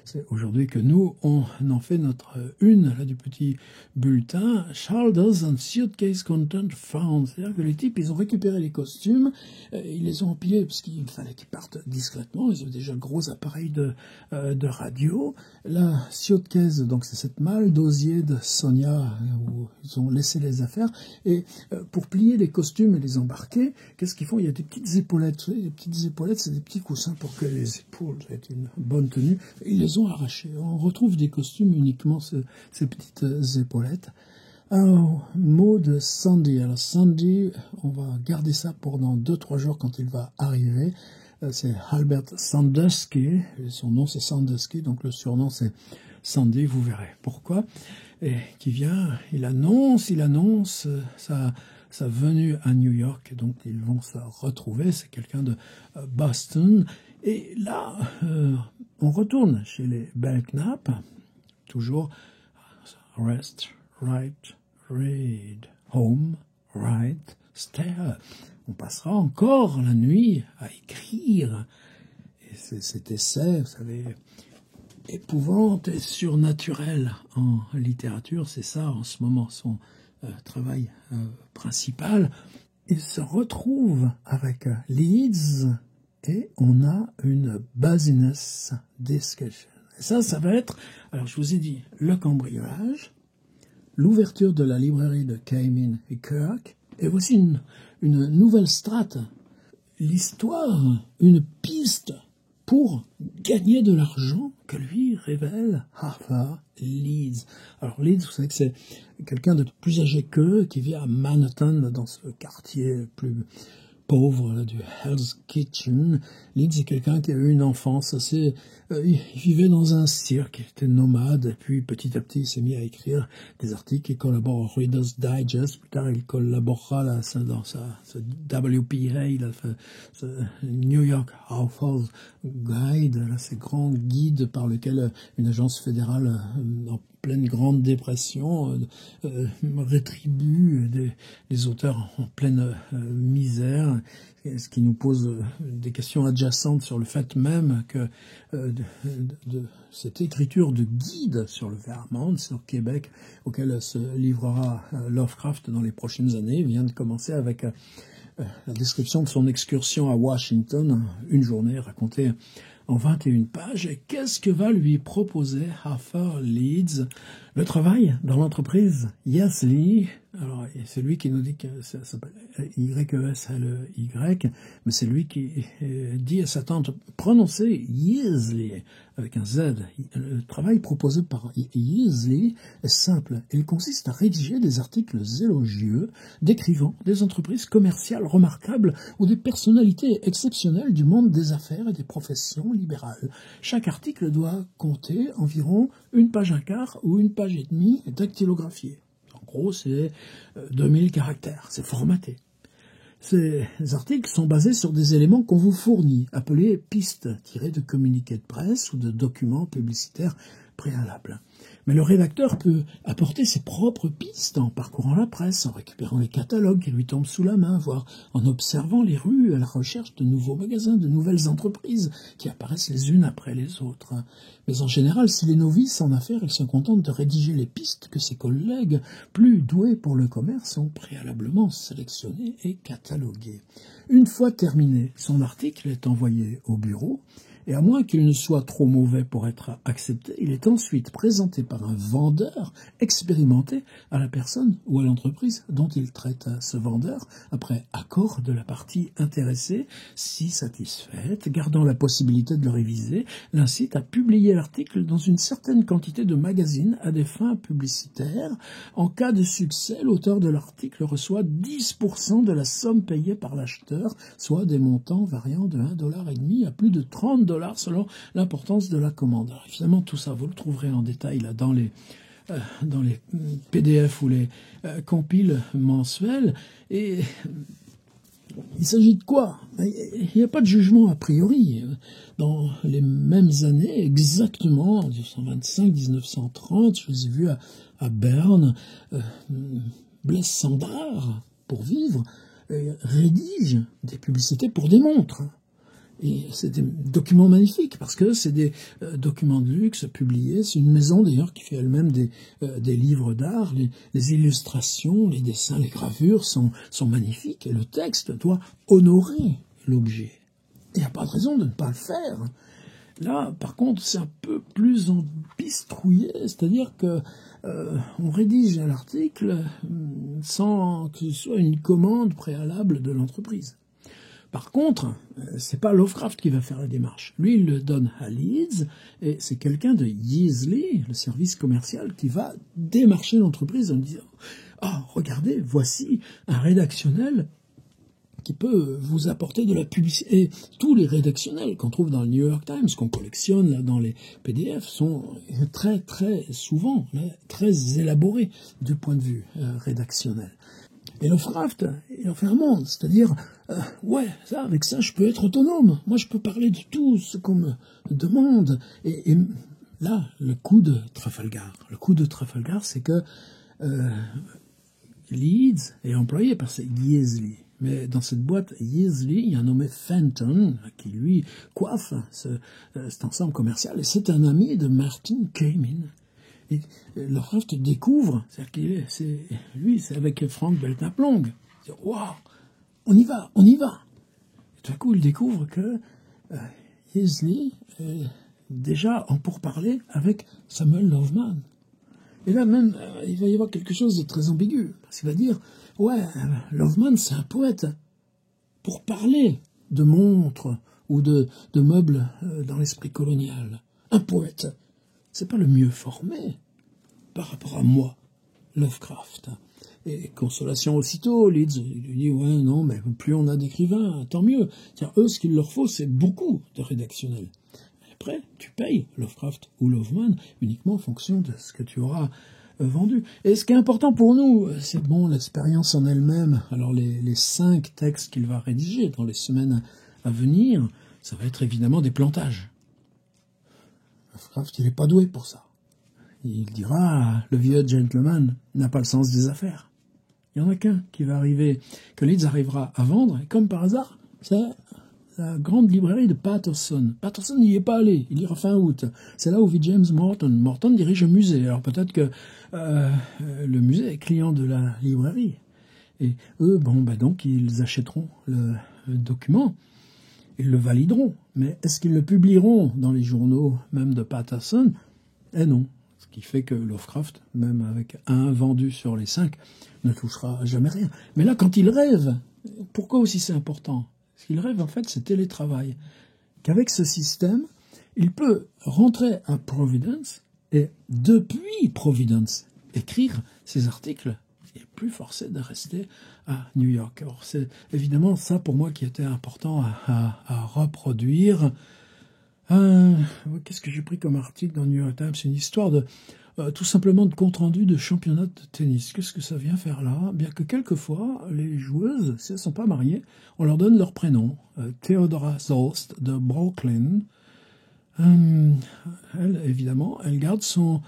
c'est aujourd'hui que nous, on en fait notre une là, du petit bulletin. Shoulders and suitcase content found. C'est-à-dire que les types, ils ont récupéré les costumes, ils les ont empilés parce qu'il fallait qu'ils partent discrètement. Ils ont déjà le gros appareil de radio. La suitcase, donc c'est cette malle d'osier de Sonia où ils ont laissé les affaires. Et pour plier les costumes et les embarquer, qu'est-ce qu'ils font? Il y a des petites épaulettes. Vous savez, les petites épaulettes, c'est des petits coussins pour que les épaules aient une bonne tenue. Ils les ont arrachés. On retrouve des costumes uniquement ces petites épaulettes. Un mot de Sandy. Alors Sandy, on va garder ça pendant 2-3 jours quand il va arriver. C'est Albert Sandusky. Son nom c'est Sandusky, donc le surnom c'est Sandy, vous verrez pourquoi. Et qui vient, il annonce sa venue à New York, donc ils vont se retrouver. C'est quelqu'un de Boston. Et là, on retourne chez les Belknap, toujours rest, write, read, home, write, stay. On passera encore la nuit à écrire. Et cet essai, vous savez, épouvante et surnaturel en littérature, c'est ça en ce moment son travail principal. Il se retrouve avec Leeds et on a une business discussion. Et ça va être, alors je vous ai dit, le cambriolage, l'ouverture de la librairie de Cayman et Kirk, et voici une nouvelle strate, l'histoire, une piste pour gagner de l'argent que lui révèle Arthur Leeds. Alors Leeds, vous savez que c'est quelqu'un de plus âgé qu'eux, qui vit à Manhattan, dans ce quartier plus pauvre là, du Hell's Kitchen. Leeds est quelqu'un qui a eu une enfance assez... il vivait dans un cirque, il était nomade, et puis petit à petit il s'est mis à écrire des articles, il collabore au Reader's Digest, plus tard il collaborera là, dans ce WPA, là, ce New York Household Guide, là, ces grands guides par lesquels une agence fédérale en pleine grande dépression rétribue des auteurs en pleine misère, ce qui nous pose des questions adjacentes sur le fait même que de cette écriture de guide sur le Vermont, sur Québec, auquel se livrera Lovecraft dans les prochaines années, vient de commencer avec la description de son excursion à Washington, une journée racontée en 21 pages. Et qu'est-ce que va lui proposer Arthur Leeds? Le travail dans l'entreprise Yeasley. Alors, c'est lui qui nous dit que ça s'appelle Y-E-S-L-E-Y, mais c'est lui qui dit à sa tante, prononcez Yeasley avec un Z. Le travail proposé par Yeasley est simple. Il consiste à rédiger des articles élogieux décrivant des entreprises commerciales remarquables ou des personnalités exceptionnelles du monde des affaires et des professions libérales. Chaque article doit compter environ 1 page 1/4 ou 1 page et demie dactylographiée. En gros, c'est 2000 caractères, c'est formaté. Ces articles sont basés sur des éléments qu'on vous fournit, appelés pistes, tirées de communiqués de presse ou de documents publicitaires préalables. Mais le rédacteur peut apporter ses propres pistes en parcourant la presse, en récupérant les catalogues qui lui tombent sous la main, voire en observant les rues à la recherche de nouveaux magasins, de nouvelles entreprises qui apparaissent les unes après les autres. Mais en général, s'il est novice en affaires, il se contente de rédiger les pistes que ses collègues, plus doués pour le commerce, ont préalablement sélectionnées et cataloguées. Une fois terminé, son article est envoyé au bureau, et à moins qu'il ne soit trop mauvais pour être accepté, il est ensuite présenté par un vendeur expérimenté à la personne ou à l'entreprise dont il traite. Ce vendeur, après accord de la partie intéressée, si satisfaite, gardant la possibilité de le réviser, l'incite à publier l'article dans une certaine quantité de magazines à des fins publicitaires. En cas de succès, l'auteur de l'article reçoit 10% de la somme payée par l'acheteur, soit des montants variant de $1,50 à plus de $30 selon l'importance de la commande. Alors, évidemment, tout ça, vous le trouverez en détail là dans les dans les PDF ou les compiles mensuels. Et il s'agit de quoi? Il n'y a pas de jugement a priori. Dans les mêmes années, exactement, 1925-1930, je les ai vus à Berne, Blaise Sandrard, pour vivre, rédige des publicités pour des montres. Et c'est des documents magnifiques, parce que c'est des documents de luxe publiés. C'est une maison, d'ailleurs, qui fait elle-même des livres d'art. Les illustrations, les dessins, les gravures sont magnifiques. Et le texte doit honorer l'objet. Il n'y a pas de raison de ne pas le faire. Là, par contre, c'est un peu plus embistrouillé. C'est-à-dire que on rédige l'article sans que ce soit une commande préalable de l'entreprise. Par contre, c'est pas Lovecraft qui va faire la démarche. Lui, il le donne à Leeds, et c'est quelqu'un de Yeasley, le service commercial, qui va démarcher l'entreprise en disant « Ah, regardez, voici un rédactionnel qui peut vous apporter de la publicité. » Et tous les rédactionnels qu'on trouve dans le New York Times, qu'on collectionne là, dans les PDF, sont très, très souvent très élaborés du point de vue rédactionnel. Et Lovecraft, il en fait un monde, c'est-à-dire, avec ça, je peux être autonome. Moi, je peux parler de tout ce qu'on me demande. Et là, le coup de Trafalgar. Le coup de Trafalgar, c'est que Leeds est employé par Yeasley. Mais dans cette boîte Yeasley, il y a un nommé Fenton, qui lui coiffe cet ensemble commercial. Et c'est un ami de Martin Kamin. Et Lovecraft découvre, c'est-à-dire c'est avec Frank Belknap-Long. Waouh, on y va. Et tout à coup, il découvre que Yeasley est déjà en pourparlers avec Samuel Loveman. Et là même, il va y avoir quelque chose de très ambigu. Parce qu'il va dire, Loveman, c'est un poète. Pour parler de montres ou de meubles dans l'esprit colonial, un poète, c'est pas le mieux formé par rapport à moi, Lovecraft. Et consolation aussitôt, Leeds, il lui dit, non, mais plus on a d'écrivains, tant mieux. Tiens, eux, ce qu'il leur faut, c'est beaucoup de rédactionnels. Après, tu payes Lovecraft ou Loveman uniquement en fonction de ce que tu auras vendu. Et ce qui est important pour nous, c'est l'expérience en elle-même. Alors les 5 textes qu'il va rédiger dans les semaines à venir, ça va être évidemment des plantages. Lovecraft, il n'est pas doué pour ça. Il dira, le vieux gentleman n'a pas le sens des affaires. Il n'y en a qu'un qui va arriver, que Leeds arrivera à vendre, et comme par hasard, c'est la grande librairie de Patterson. Patterson n'y est pas allé, il ira fin août. C'est là où vit James Morton. Morton dirige un musée, alors peut-être que le musée est client de la librairie. Et eux, donc ils achèteront le document. Ils le valideront, mais est-ce qu'ils le publieront dans les journaux, même de Patterson? Eh non. Ce qui fait que Lovecraft, même avec un vendu sur les 5, ne touchera jamais rien. Mais là, quand il rêve, pourquoi aussi c'est important? Ce qu'il rêve, en fait, c'est télétravail. Qu'avec ce système, il peut rentrer à Providence et, depuis Providence, écrire ses articles. Il n'est plus forcé de rester à New York. Alors c'est évidemment ça pour moi qui était important à reproduire. Qu'est-ce que j'ai pris comme article dans New York Times? C'est une histoire de tout simplement de compte-rendu de championnat de tennis. Qu'est-ce que ça vient faire là? Bien que quelquefois, les joueuses, si elles ne sont pas mariées, on leur donne leur prénom. Theodora Zost de Brooklyn. Elle, évidemment, elle garde son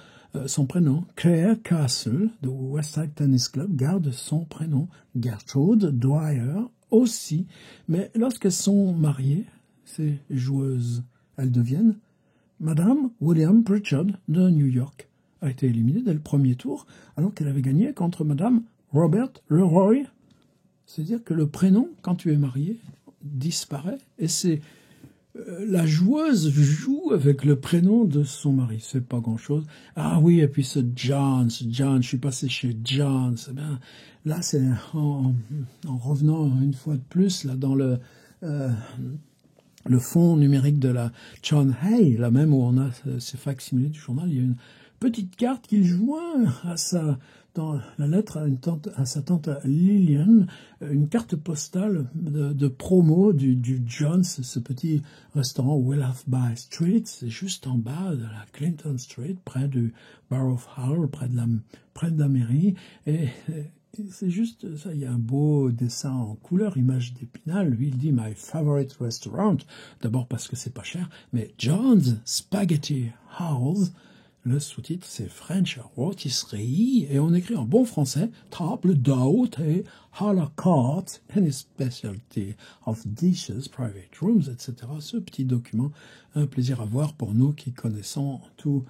prénom. Claire Castle de Westside Tennis Club garde son prénom. Gertrude Dwyer aussi. Mais lorsqu'elles sont mariées, ces joueuses, elles deviennent Madame William Pritchard de New York. A été éliminée dès le premier tour, alors qu'elle avait gagné contre Madame Robert Leroy. C'est-à-dire que le prénom, quand tu es marié, disparaît, et c'est la joueuse joue avec le prénom de son mari. C'est pas grand-chose. Ah oui, et puis ce John, je suis passé chez John. Là, c'est en revenant une fois de plus là dans le fond numérique de la John Hay, là même où on a ces facsimilés du journal, il y a une petite carte qu'il joint à sa dans la lettre à sa tante Lillian une carte postale de promo du John's, ce petit restaurant Willoughby Street. C'est juste en bas de la Clinton Street, près du Borough Hall, près de la mairie. Et c'est juste ça, il y a un beau dessin en couleur, image d'Épinal. Lui, il dit « My favorite restaurant », d'abord parce que c'est pas cher, mais John's Spaghetti House. Le sous-titre, c'est French Rôtisserie, et on écrit en bon français « Table d'hôte et à la carte, any specialty of dishes, private rooms, etc. » Ce petit document, un plaisir à voir pour nous qui connaissons tout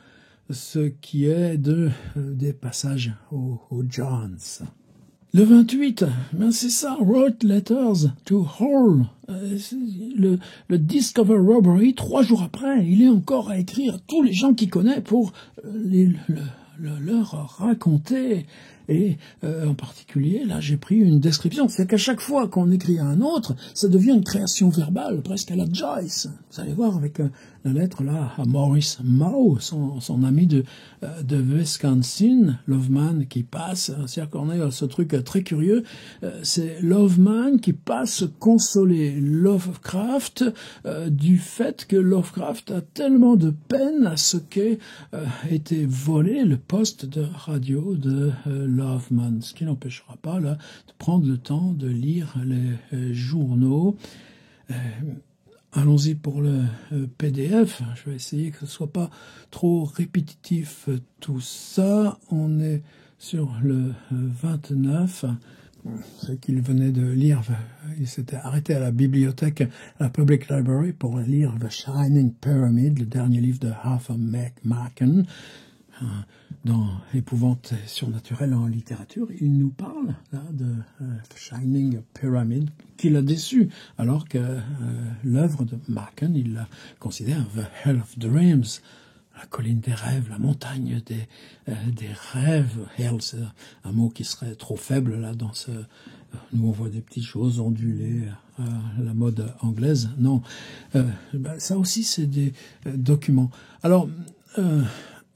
ce qui est des passages au John's. Le 28, ben c'est ça, wrote letters to Hall. Le Discover Robbery, 3 jours après, il est encore à écrire tous les gens qu'il connaît pour leur raconter. Et en particulier, là, j'ai pris une description. C'est qu'à chaque fois qu'on écrit à un autre, ça devient une création verbale, presque à la Joyce. Vous allez voir avec la lettre là à Maurice Mao, son ami de Wisconsin, Loveman qui passe. C'est-à-dire qu'on est à ce truc très curieux. C'est Loveman qui passe consoler Lovecraft du fait que Lovecraft a tellement de peine à ce qu'ait été volé le poste de radio de Loveman, ce qui n'empêchera pas là de prendre le temps de lire les journaux. Allons-y pour le PDF. Je vais essayer que ce soit pas trop répétitif tout ça. On est sur le 29. Ce qu'il venait de lire, il s'était arrêté à la bibliothèque, à la Public Library, pour lire The Shining Pyramid, le dernier livre de Arthur Machen. Dans Épouvante surnaturelle en littérature, il nous parle là de Shining Pyramid qui l'a déçu, alors que l'œuvre de Machen, il la considère The Hell of Dreams, la colline des rêves, la montagne des rêves. Hell, c'est un mot qui serait trop faible là dans ce. Nous on voit des petites choses ondulées à la mode anglaise. Non, ça aussi c'est des documents. Alors.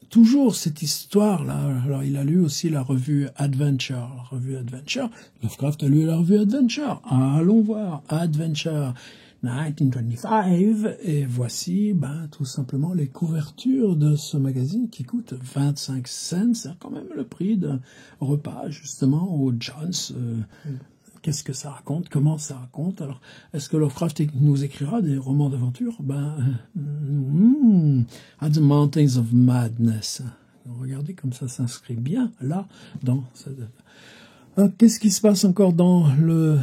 Toujours cette histoire-là. Alors, il a lu aussi la revue Adventure. La revue Adventure. Lovecraft a lu la revue Adventure. Allons voir. Adventure 1925. Et voici, tout simplement les couvertures de ce magazine qui coûte 25 cents. C'est quand même le prix d'un repas, justement, au John's. Qu'est-ce que ça raconte? Comment ça raconte? Alors, est-ce que Lovecraft nous écrira des romans d'aventure? At the Mountains of Madness. Regardez comme ça s'inscrit bien là dans cette. Qu'est-ce qui se passe encore dans le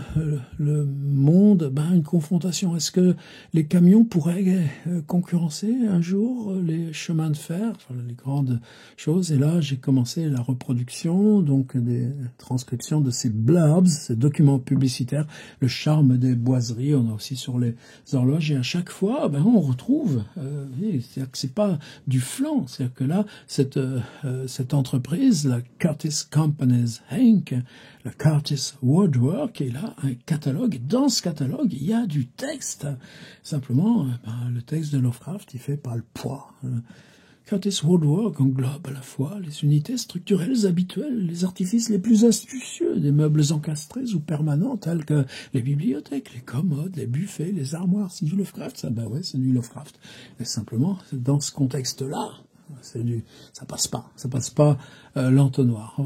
monde? Une confrontation. Est-ce que les camions pourraient concurrencer un jour les chemins de fer, les grandes choses? Et là, j'ai commencé la reproduction, donc des transcriptions de ces blurbs, ces documents publicitaires, le charme des boiseries. On a aussi sur les horloges. Et à chaque fois, on retrouve. C'est-à-dire que c'est pas du flan. C'est-à-dire que là, cette entreprise, la Curtis Companies Inc., le Curtis Woodwork, et là un catalogue. Dans ce catalogue, il y a du texte. Simplement, le texte de Lovecraft, il fait pas le poids. Curtis Woodwork englobe à la fois les unités structurelles habituelles, les artifices les plus astucieux, des meubles encastrés ou permanents, tels que les bibliothèques, les commodes, les buffets, les armoires. C'est du Lovecraft, ça? C'est du Lovecraft. Et simplement, dans ce contexte-là, ça passe pas l'entonnoir.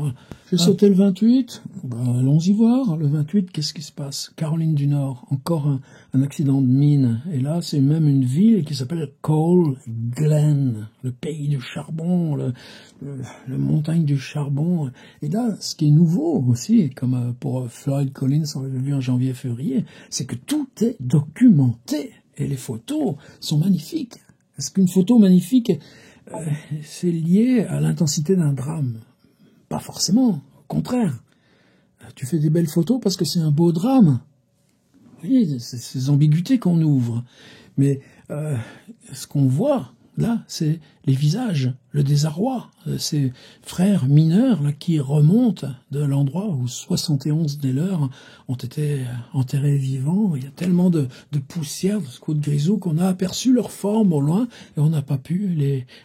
J'ai sauté le 28, allons-y voir. Le 28, qu'est-ce qui se passe? Caroline du Nord, encore un accident de mine. Et là, c'est même une ville qui s'appelle Coal Glen, le pays du charbon, la montagne du charbon. Et là, ce qui est nouveau aussi, comme pour Floyd Collins, on l'avait vu en janvier-février, c'est que tout est documenté. Et les photos sont magnifiques. Est-ce qu'une photo magnifique, c'est lié à l'intensité d'un drame? Pas forcément, au contraire. Tu fais des belles photos parce que c'est un beau drame. Vous voyez, c'est ces ambiguïtés qu'on ouvre. Mais ce qu'on voit, là, c'est les visages, le désarroi de ces frères mineurs là, qui remontent de l'endroit où 71 des leurs ont été enterrés vivants. Il y a tellement de poussière de ce côte grisou qu'on a aperçu leur forme au loin et on n'a pas pu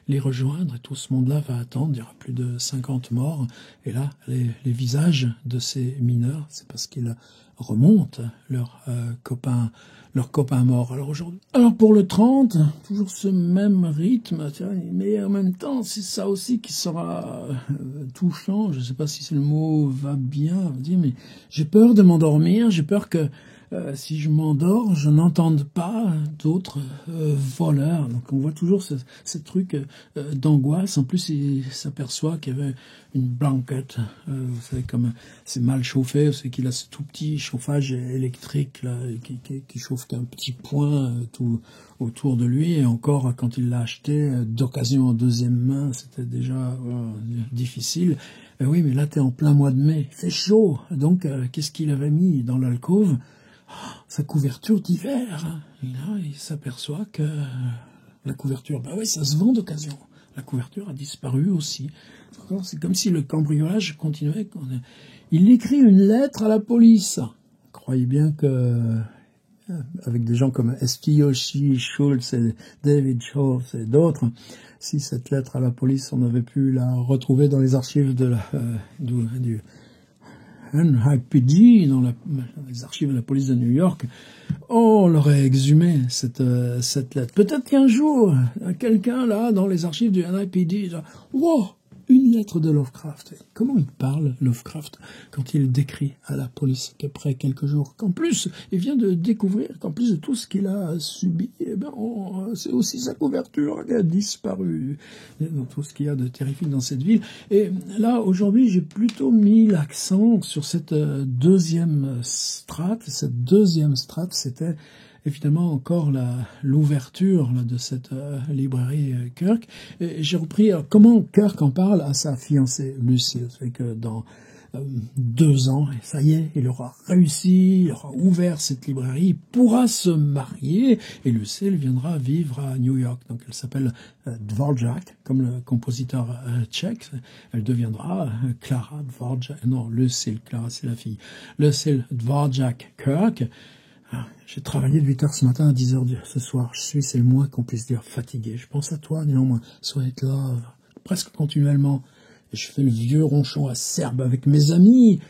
les rejoindre. Et tout ce monde-là va attendre. Il y aura plus de 50 morts. Et là, les visages de ces mineurs, c'est parce qu'ils remontent leurs copains morts. Alors pour le 30, toujours ce même rythme, mais en même temps, c'est ça aussi qui sera touchant. Je ne sais pas si le mot va bien, mais j'ai peur de m'endormir, j'ai peur que si je m'endors, je n'entende pas d'autres voleurs. Donc on voit toujours ce truc d'angoisse. En plus, il s'aperçoit qu'il y avait une blanquette. Vous savez, comme c'est mal chauffé, c'est qu'il a ce tout petit chauffage électrique là, qui chauffe qu'un petit point tout autour de lui. Et encore, quand il l'a acheté d'occasion en deuxième main, c'était déjà difficile. Oui, mais là, t'es en plein mois de mai. Il fait chaud. Donc, qu'est-ce qu'il avait mis dans l'alcôve? Sa couverture d'hiver. Et là, il s'aperçoit que la couverture, bah oui, ça se vend d'occasion. La couverture a disparu aussi. C'est comme si le cambriolage continuait. Il écrit une lettre à la police. Croyez bien que, avec des gens comme Yoshi Schultz et David Schultz et d'autres, si cette lettre à la police, on avait pu la retrouver dans les archives de du NYPD, dans les archives de la police de New York, on l'aurait exhumé, cette lettre. Peut-être qu'un jour, quelqu'un là, dans les archives du NYPD, dira, wow, une lettre de Lovecraft. Comment il parle, Lovecraft, quand il décrit à la police qu'après quelques jours, qu'en plus, il vient de découvrir qu'en plus de tout ce qu'il a subi, eh ben, c'est aussi sa couverture qui a disparu. Donc, tout ce qu'il y a de terrifique dans cette ville. Et là, aujourd'hui, j'ai plutôt mis l'accent sur cette deuxième strate. Cette deuxième strate, c'était évidemment encore l'ouverture de cette librairie Kirk. Et j'ai repris comment Kirk en parle à sa fiancée Lucille. C'est que dans 2 ans, et ça y est, il aura réussi, il aura ouvert cette librairie, il pourra se marier, et Lucille viendra vivre à New York. Donc elle s'appelle Dvorak, comme le compositeur tchèque. Elle deviendra Clara Dvorak, non, Lucille, Clara c'est la fille. Lucille Dvorak Kirk. J'ai travaillé de 8h ce matin à 10h ce soir. C'est le moins qu'on puisse dire fatigué. Je pense à toi, néanmoins. Sweet Love, presque continuellement. Et je fais le vieux ronchon acerbe avec mes amis.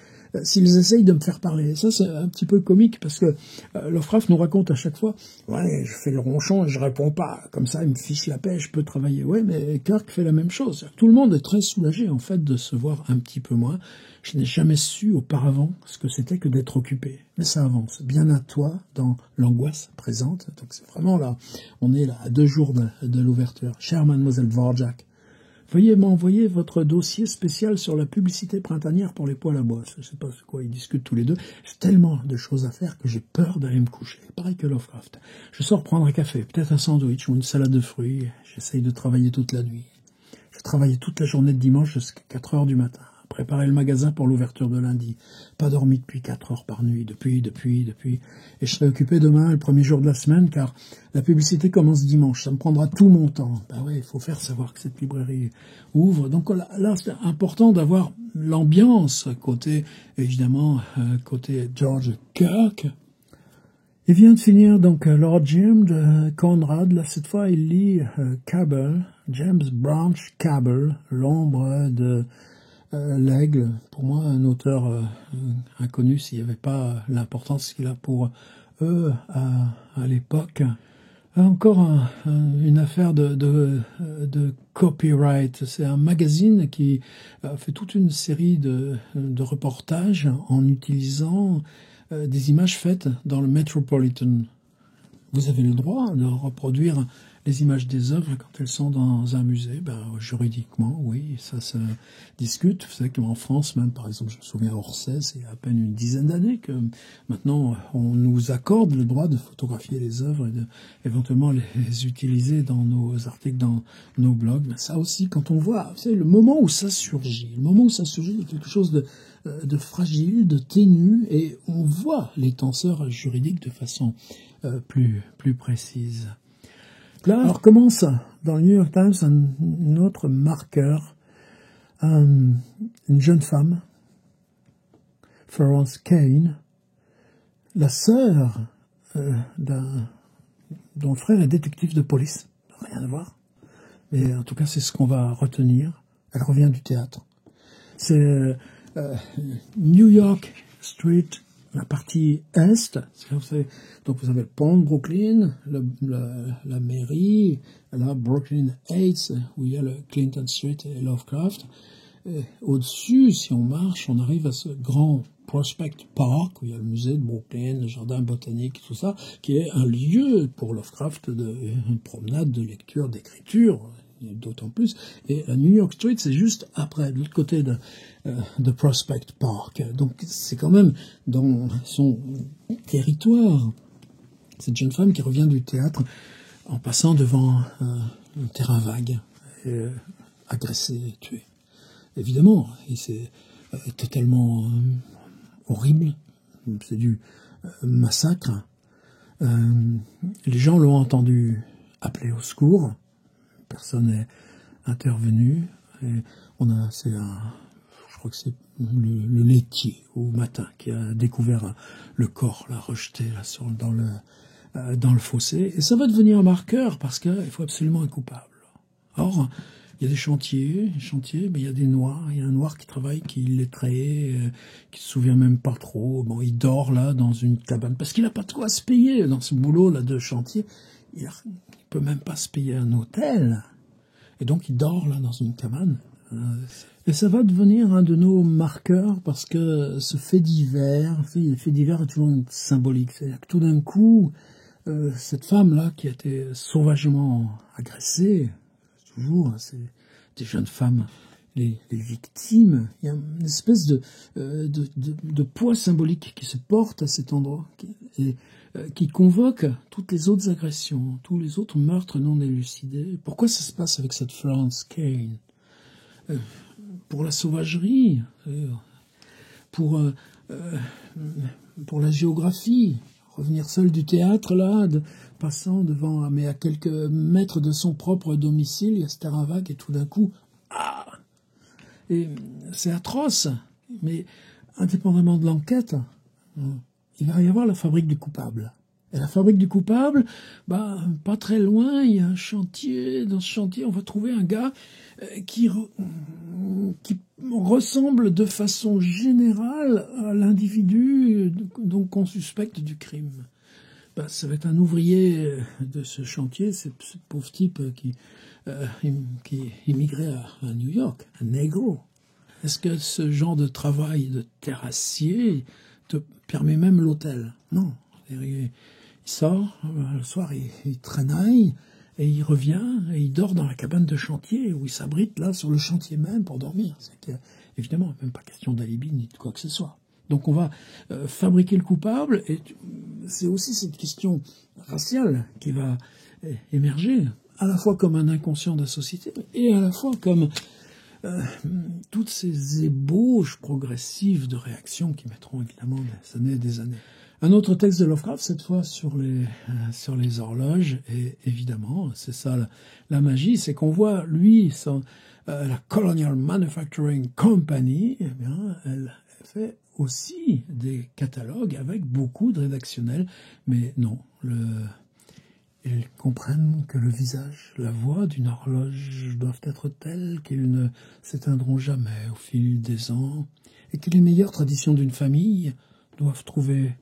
S'ils essayent de me faire parler. Ça, c'est un petit peu comique parce que Lovecraft nous raconte à chaque fois, ouais, je fais le ronchon et je réponds pas. Comme ça, il me fiche la paix, je peux travailler. Ouais, mais Kirk fait la même chose. Tout le monde est très soulagé, en fait, de se voir un petit peu moins. Je n'ai jamais su auparavant ce que c'était que d'être occupé. Mais ça avance. Bien à toi dans l'angoisse présente. Donc c'est vraiment là, on est là à 2 jours de l'ouverture. Chère mademoiselle Dvorak, veuillez m'envoyer votre dossier spécial sur la publicité printanière pour les poêles à bois. Je ne sais pas ce quoi ils discutent tous les deux. J'ai tellement de choses à faire que j'ai peur d'aller me coucher. Pareil que Lovecraft. Je sors prendre un café, peut-être un sandwich ou une salade de fruits. J'essaye de travailler toute la nuit. Je travaillais toute la journée de dimanche jusqu'à 4 heures du matin. Préparer le magasin pour l'ouverture de lundi. Pas dormi depuis 4 heures par nuit, depuis. Et je serai occupé demain, le premier jour de la semaine, car la publicité commence dimanche. Ça me prendra tout mon temps. Ben ouais, il faut faire savoir que cette librairie ouvre. Donc là, c'est important d'avoir l'ambiance côté, évidemment, côté George Kirk. Il vient de finir donc Lord Jim de Conrad. Là, cette fois, il lit Cabell, James Branch Cabell, l'ombre de L'Aigle, pour moi, un auteur inconnu s'il n'y avait pas l'importance qu'il a pour eux à l'époque. Encore une affaire de copyright. C'est un magazine qui fait toute une série de reportages en utilisant des images faites dans le Metropolitan. Vous avez le droit de reproduire les images des œuvres quand elles sont dans un musée. Ben, juridiquement, oui, ça se discute. Vous savez qu'en France, même, par exemple, je me souviens à Orsay, c'est à peine une dizaine d'années que maintenant on nous accorde le droit de photographier les œuvres et de éventuellement les utiliser dans nos articles, dans nos blogs. Ben, ça aussi, quand on voit, vous savez, le moment où ça surgit, il y a quelque chose de fragile, de ténu, et on voit les tenseurs juridiques de façon plus précise. Là, alors commence dans le New York Times un autre marqueur, une jeune femme, Florence Kane, la sœur dont le frère est détective de police. Rien à voir. Mais en tout cas, c'est ce qu'on va retenir. Elle revient du théâtre. C'est New York Street, la partie est. Donc vous avez le pont de Brooklyn, la mairie, là Brooklyn Heights, où il y a le Clinton Street et Lovecraft. Au-dessus, si on marche, on arrive à ce grand Prospect Park, où il y a le musée de Brooklyn, le jardin botanique, tout ça, qui est un lieu pour Lovecraft, une promenade de lecture, d'écriture, d'autant plus. Et la New York Street, c'est juste après, de l'autre côté de Prospect Park. Donc c'est quand même dans son territoire. Cette jeune femme qui revient du théâtre en passant devant un terrain vague, agressée, tuée. Évidemment, et c'est totalement horrible, c'est du massacre. Les gens l'ont entendu appeler au secours, personne n'est intervenu. Et je crois que c'est le laitier au matin qui a découvert le corps, l'a rejeté là, dans le fossé. Et ça va devenir un marqueur parce qu'il faut absolument un coupable. Or, il y a des chantiers, mais il y a des noirs. Il y a un noir qui travaille, qui est lettré, qui se souvient même pas trop. Bon, il dort là dans une cabane parce qu'il n'a pas de quoi se payer dans ce boulot là de chantier. Il peut même pas se payer un hôtel. Et donc il dort là dans une cabane. Et ça va devenir un de nos marqueurs parce que ce fait divers, le fait divers est toujours symbolique. C'est-à-dire que tout d'un coup, cette femme là qui a été sauvagement agressée, toujours, c'est des jeunes femmes, les victimes. Il y a une espèce de poids symbolique qui se porte à cet endroit et qui convoque toutes les autres agressions, tous les autres meurtres non élucidés. Pourquoi ça se passe avec cette Florence Kane? Pour la sauvagerie, pour la géographie. Revenir seul du théâtre, là, passant devant, mais à quelques mètres de son propre domicile, il y a ce terrain vague, et tout d'un coup, et c'est atroce, mais indépendamment de l'enquête, il va y avoir la fabrique du coupable. Et la fabrique du coupable, pas très loin, il y a un chantier. Dans ce chantier, on va trouver un gars qui ressemble de façon générale à l'individu donc qu'on suspecte du crime. Ça va être un ouvrier de ce chantier, ce pauvre type qui immigrait à New York, un négro. Est-ce que ce genre de travail de terrassier te permet même l'hôtel? Non. Il sort, le soir il traînaille, et il revient, et il dort dans la cabane de chantier, où il s'abrite là sur le chantier même pour dormir. C'est évidemment même pas question d'alibi ni de quoi que ce soit. Donc on va fabriquer le coupable, et c'est aussi cette question raciale qui va émerger, à la fois comme un inconscient de la société, et à la fois comme toutes ces ébauches progressives de réactions qui mettront évidemment des années et des années. Un autre texte de Lovecraft, cette fois sur les horloges, et évidemment, c'est ça la magie, c'est qu'on voit, lui, la Colonial Manufacturing Company, eh bien, elle fait aussi des catalogues avec beaucoup de rédactionnels, mais non, ils comprennent que le visage, la voix d'une horloge doivent être telles qu'ils ne s'éteindront jamais au fil des ans, et que les meilleures traditions d'une famille doivent trouver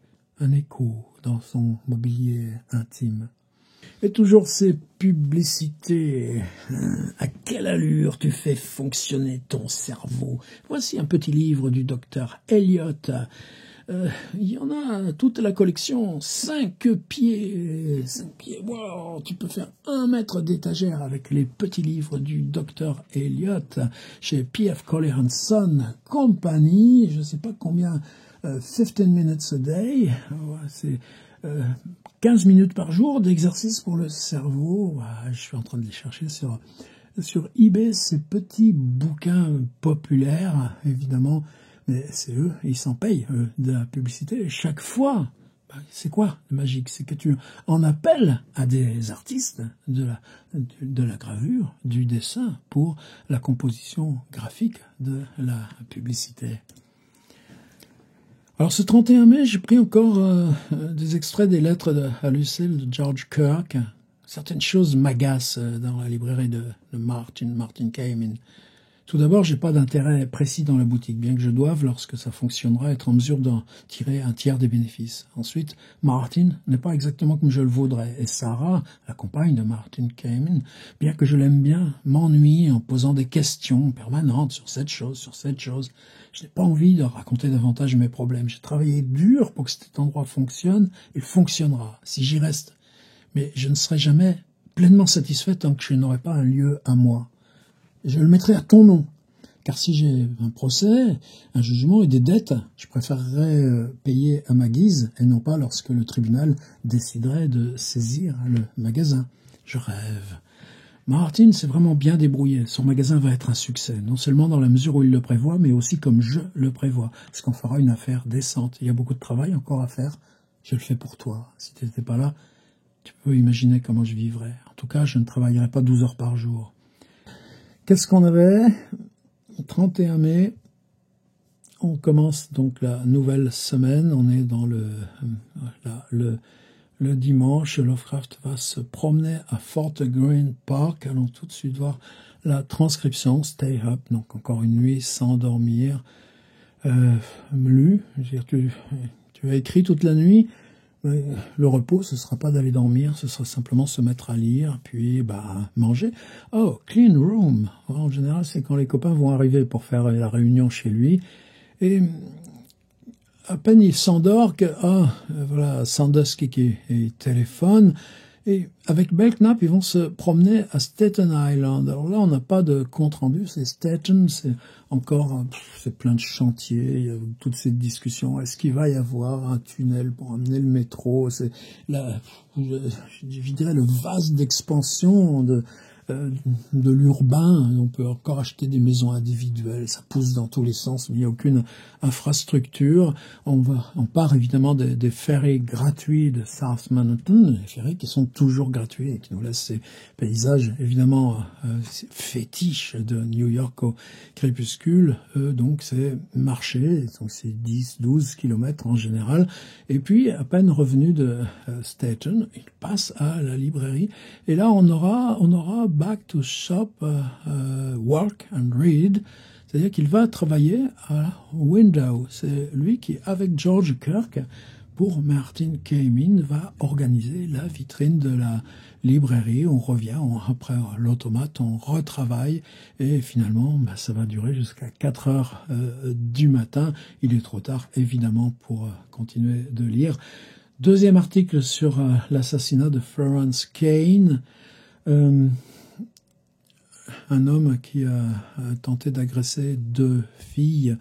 un écho dans son mobilier intime. Et toujours ces publicités. À quelle allure tu fais fonctionner ton cerveau? Voici un petit livre du docteur Elliot. Il y en a toute la collection, 5 pieds. 5 pieds, wow, tu peux faire 1 mètre d'étagère avec les petits livres du docteur Elliot chez P.F. Collier & Son Company. Je ne sais pas combien, 15 minutes a day. C'est 15 minutes par jour d'exercice pour le cerveau. Je suis en train de les chercher sur eBay, ces petits bouquins populaires, évidemment. Mais c'est eux, ils s'en payent de la publicité. Et chaque fois C'est quoi le magique? C'est que tu en appelles à des artistes de la gravure, du dessin, pour la composition graphique de la publicité. Alors ce 31 mai, j'ai pris encore des extraits des lettres à Lucille de George Kirk. Certaines choses m'agacent dans la librairie de Martin Kamen. Tout d'abord, j'ai pas d'intérêt précis dans la boutique, bien que je doive, lorsque ça fonctionnera, être en mesure d'en tirer un tiers des bénéfices. Ensuite, Martin n'est pas exactement comme je le voudrais, et Sarah, la compagne de Martin Kamen, bien que je l'aime bien, m'ennuie en posant des questions permanentes sur cette chose. Je n'ai pas envie de raconter davantage mes problèmes. J'ai travaillé dur pour que cet endroit fonctionne, il fonctionnera, si j'y reste. Mais je ne serai jamais pleinement satisfait tant que je n'aurai pas un lieu à moi. Je le mettrai à ton nom, car si j'ai un procès, un jugement et des dettes, je préférerais payer à ma guise et non pas lorsque le tribunal déciderait de saisir le magasin. Je rêve. Martin s'est vraiment bien débrouillé. Son magasin va être un succès, non seulement dans la mesure où il le prévoit, mais aussi comme je le prévois, ce qu'on fera une affaire décente. Il y a beaucoup de travail encore à faire. Je le fais pour toi. Si tu n'étais pas là, tu peux imaginer comment je vivrais. En tout cas, je ne travaillerai pas 12 heures par jour. Qu'est-ce qu'on avait? 31 mai, on commence donc la nouvelle semaine. On est dans le dimanche. Lovecraft va se promener à Fort Greene Park. Allons tout de suite voir la transcription. Stay up, donc encore une nuit sans dormir. Lu, je veux dire, tu as écrit toute la nuit. Le repos, ce sera pas d'aller dormir, ce sera simplement se mettre à lire, puis manger. Oh, clean room. En général, c'est quand les copains vont arriver pour faire la réunion chez lui. Et à peine il s'endort que, voilà, Sandusky qui téléphone. Et avec Belknap, ils vont se promener à Staten Island. Alors là, on n'a pas de compte-rendu, c'est Staten, c'est encore, c'est plein de chantiers, il y a toutes ces discussions. Est-ce qu'il va y avoir un tunnel pour amener le métro? C'est je dirais le vase d'expansion de l'urbain. On peut encore acheter des maisons individuelles, ça pousse dans tous les sens, mais il n'y a aucune infrastructure. On part évidemment des ferries gratuits de South Manhattan, les ferries qui sont toujours gratuits et qui nous laissent ces paysages évidemment fétiches de New York au crépuscule. Donc c'est marché, donc c'est 10-12 kilomètres en général. Et puis à peine revenu de Staten, il passe à la librairie et là on aura back to shop, work and read, c'est-à-dire qu'il va travailler à Window. C'est lui qui, avec George Kirk, pour Martin Kamen, va organiser la vitrine de la librairie. On revient, après l'automate, on retravaille et finalement, ça va durer jusqu'à 4 heures du matin. Il est trop tard, évidemment, pour continuer de lire. Deuxième article sur l'assassinat de Florence Kane. Un homme qui a tenté d'agresser 2 filles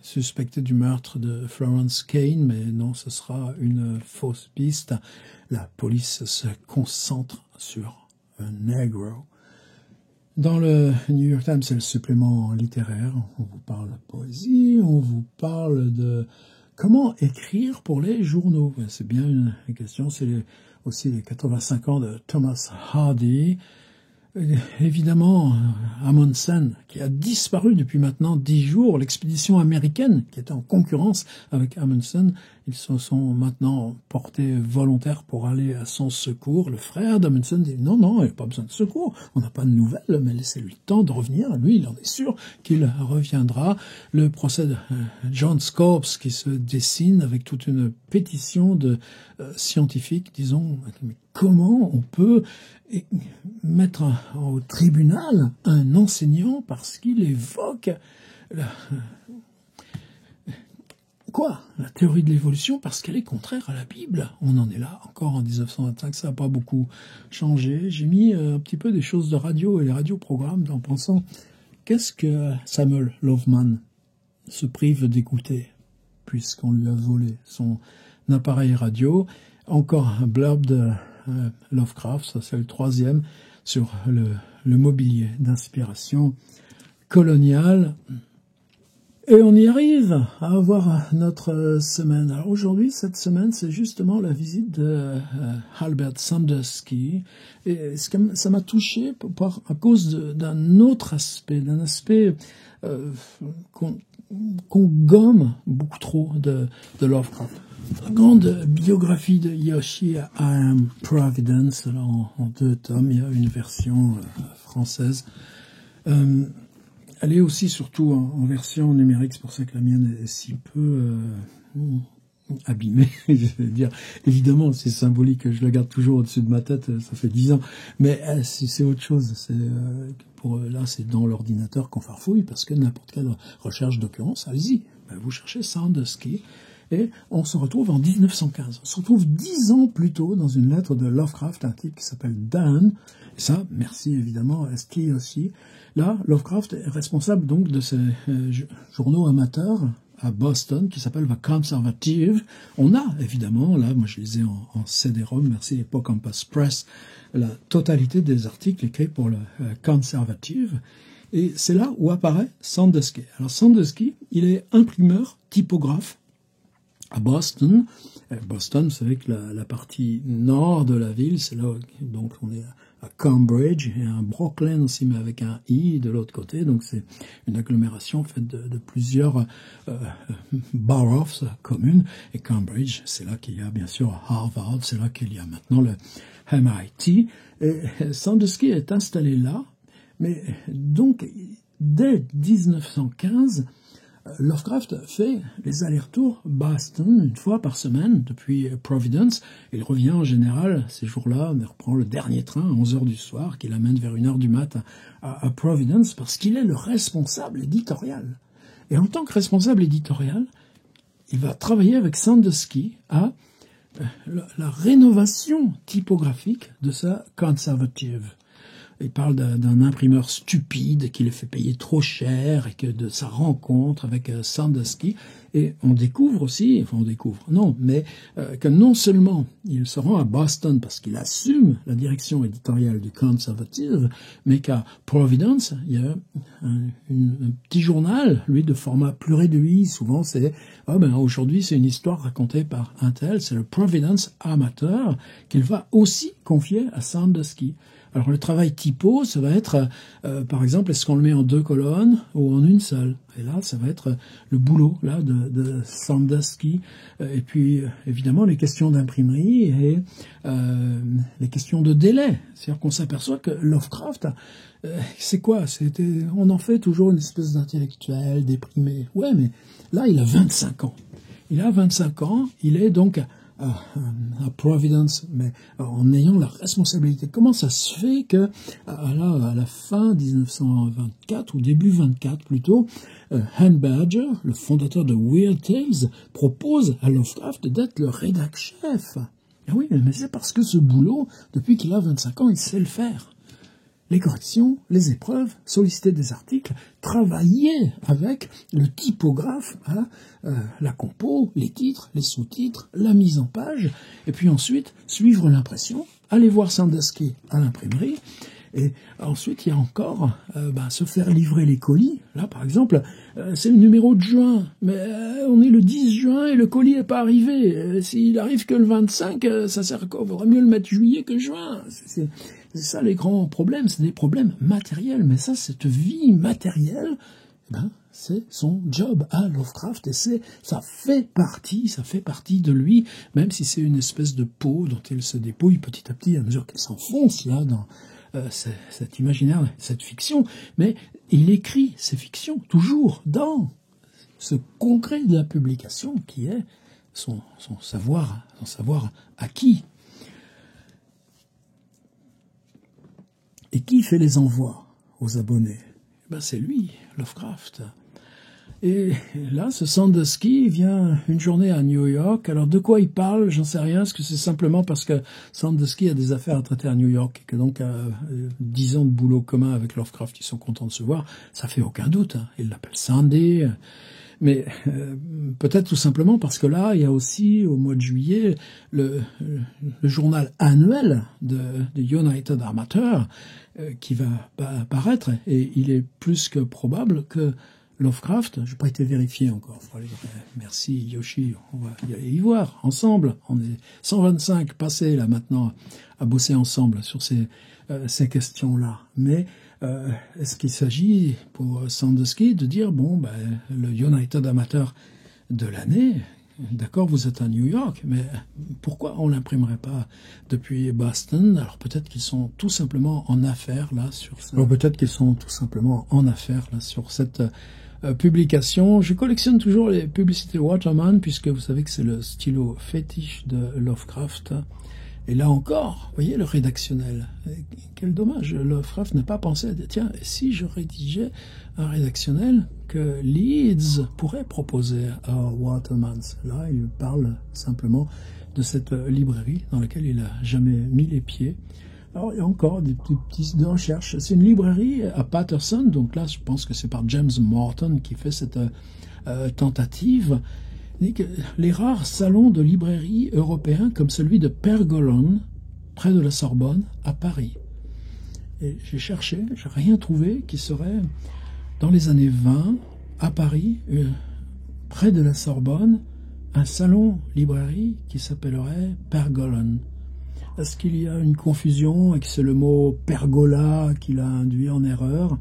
suspectées du meurtre de Florence Kane, mais non, ce sera une fausse piste. La police se concentre sur un negro. Dans le New York Times, c'est le supplément littéraire. On vous parle de poésie, on vous parle de comment écrire pour les journaux. C'est bien une question, c'est aussi les 85 ans de Thomas Hardy. Évidemment, Amundsen, qui a disparu depuis maintenant 10 jours, l'expédition américaine, qui était en concurrence avec Amundsen, ils se sont maintenant portés volontaires pour aller à son secours. Le frère d'Amundsen dit non, il n'y a pas besoin de secours, on n'a pas de nouvelles, mais laissez-lui le temps de revenir. Lui, il en est sûr qu'il reviendra. Le procès de John Scopes qui se dessine avec toute une pétition de scientifiques, disons, mais comment on peut mettre au tribunal un enseignant parce qu'il évoque la théorie de l'évolution parce qu'elle est contraire à la Bible. On en est là encore en 1925, ça n'a pas beaucoup changé. J'ai mis un petit peu des choses de radio et les radioprogrammes en pensant qu'est-ce que Samuel Loveman se prive d'écouter puisqu'on lui a volé son appareil radio. Encore un blurb de Lovecraft, ça c'est le 3e, sur le mobilier d'inspiration coloniale. Et on y arrive à avoir notre semaine. Alors aujourd'hui, cette semaine, c'est justement la visite de Albert Sandusky. Et ça m'a touché à cause d'un autre aspect, d'un aspect qu'on gomme beaucoup trop de Lovecraft. La grande biographie de Yoshi I Am Providence, alors en 2 tomes, il y a une version française. Elle est aussi surtout en version numérique, c'est pour ça que la mienne est si peu abîmée, je vais dire. Évidemment, c'est symbolique, je la garde toujours au-dessus de ma tête, ça fait 10 ans. Mais c'est autre chose. Là, c'est dans l'ordinateur qu'on farfouille, parce que n'importe quelle recherche d'occurrence, allez-y, vous cherchez Sandusky. Et on se retrouve en 1915. On se retrouve 10 ans plus tôt dans une lettre de Lovecraft, un type qui s'appelle Dan. Et ça, merci évidemment à Ski aussi. Là, Lovecraft est responsable donc de ces journaux amateurs à Boston qui s'appellent The Conservative. On a évidemment, là, moi je les ai en CD-ROM, merci Hippocampus Press, la totalité des articles écrits pour le Conservative. Et c'est là où apparaît Sandusky. Alors Sandusky, il est imprimeur, typographe, à Boston. Boston, vous savez que la partie nord de la ville, c'est là, donc on est à Cambridge, et un Brooklyn aussi, mais avec un I de l'autre côté, donc c'est une agglomération faite de plusieurs boroughs, communes, et Cambridge, c'est là qu'il y a bien sûr Harvard, c'est là qu'il y a maintenant le MIT, et Sandusky est installé là, mais donc, dès 1915, Lovecraft fait les allers-retours Boston une fois par semaine depuis Providence. Il revient en général ces jours-là, mais reprend le dernier train à 11h du soir qui l'amène vers 1h du mat à Providence parce qu'il est le responsable éditorial. Et en tant que responsable éditorial, il va travailler avec Sandusky à la rénovation typographique de sa Conservative. Il parle d'un imprimeur stupide qui le fait payer trop cher et que de sa rencontre avec Sandusky. Et on découvre aussi, que non seulement il se rend à Boston parce qu'il assume la direction éditoriale du Conservative, mais qu'à Providence, il y a un petit journal, lui, de format plus réduit. Souvent, c'est aujourd'hui, c'est une histoire racontée par un tel, c'est le Providence Amateur, qu'il va aussi confier à Sandusky. Alors le travail typo, ça va être, par exemple, est-ce qu'on le met en 2 colonnes ou en une seule? Et là, ça va être le boulot là de Sandusky. Et puis, évidemment, les questions d'imprimerie et les questions de délai. C'est-à-dire qu'on s'aperçoit que Lovecraft, c'est quoi? On en fait toujours une espèce d'intellectuel déprimé. Ouais, mais là, il a 25 ans. Il a 25 ans, il est donc à Providence, mais en ayant la responsabilité. Comment ça se fait que à la fin 1924 ou début 24 plutôt, Han Badger, le fondateur de Weird Tales, propose à Lovecraft d'être le rédac-chef. Et oui, mais c'est parce que ce boulot, depuis qu'il a 25 ans, il sait le faire. Les corrections, les épreuves, solliciter des articles, travailler avec le typographe à la compo, les titres, les sous-titres, la mise en page, et puis ensuite suivre l'impression, aller voir Sandusky à l'imprimerie, et ensuite il y a encore se faire livrer les colis. Là par exemple, c'est le numéro de juin, mais on est le 10 juin et le colis n'est pas arrivé. S'il arrive que le 25, ça sert à quoi? Il vaudrait mieux le mettre juillet que juin. C'est ça les grands problèmes, c'est des problèmes matériels, mais ça, cette vie matérielle, c'est son job à Lovecraft, et ça fait partie de lui, même si c'est une espèce de peau dont il se dépouille petit à petit à mesure qu'il s'enfonce là dans cet imaginaire, cette fiction, mais il écrit ces fictions toujours dans ce concret de la publication qui est son savoir acquis. Et qui fait les envois aux abonnés? C'est lui, Lovecraft. Et là, ce Sandusky vient une journée à New York. Alors, de quoi il parle, j'en sais rien. Est-ce que c'est simplement parce que Sandusky a des affaires à traiter à New York et que donc, 10 ans de boulot commun avec Lovecraft, ils sont contents de se voir? Ça fait aucun doute. Il l'appelle Sandy. Mais peut-être tout simplement parce que là, il y a aussi, au mois de juillet, le journal annuel de United Amateur qui va apparaître. Et il est plus que probable que Lovecraft, je n'ai pas été vérifié encore. Merci Yoshi, on va y voir ensemble. On est 125 passés là maintenant à bosser ensemble sur ces questions-là. Mais est-ce qu'il s'agit pour Sandusky de dire, bon, le United Amateur de l'année, d'accord, vous êtes à New York, mais pourquoi on l'imprimerait pas depuis Boston? Alors peut-être qu'ils sont tout simplement en affaires là sur ça. Alors peut-être qu'ils sont tout simplement en affaires là sur cette publication. Je collectionne toujours les publicités Waterman puisque vous savez que c'est le stylo fétiche de Lovecraft. Et là encore, vous voyez le rédactionnel. Quel dommage, Lovecraft n'a pas pensé à dire, tiens, si je rédigeais un rédactionnel que Leeds pourrait proposer à Watermans. Là, il parle simplement de cette librairie dans laquelle il n'a jamais mis les pieds. Alors, il y a encore des petites recherches. C'est une librairie à Paterson, donc là, je pense que c'est par James Morton qui fait cette tentative. Les rares salons de librairie européens comme celui de Pergolon, près de la Sorbonne, à Paris. Et j'ai cherché, j'ai rien trouvé qui serait dans les années 20, à Paris, près de la Sorbonne, un salon librairie qui s'appellerait Pergolon. Est-ce qu'il y a une confusion et que c'est le mot pergola qui l'a induit en erreur?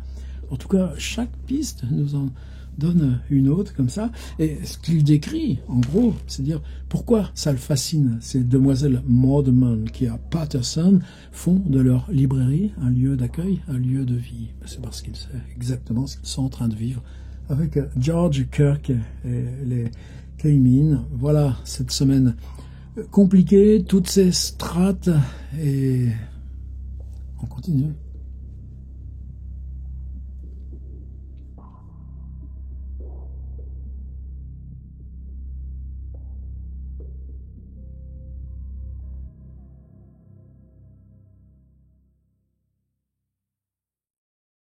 En tout cas, chaque piste nous en donne une autre comme ça, et ce qu'il décrit, en gros, c'est dire pourquoi ça le fascine. Ces demoiselles Maudman qui, à Paterson, font de leur librairie un lieu d'accueil, un lieu de vie. C'est parce qu'ils savent exactement ce qu'ils sont en train de vivre avec George Kirk et les Cayman. Voilà, cette semaine compliquée, toutes ces strates, et on continue.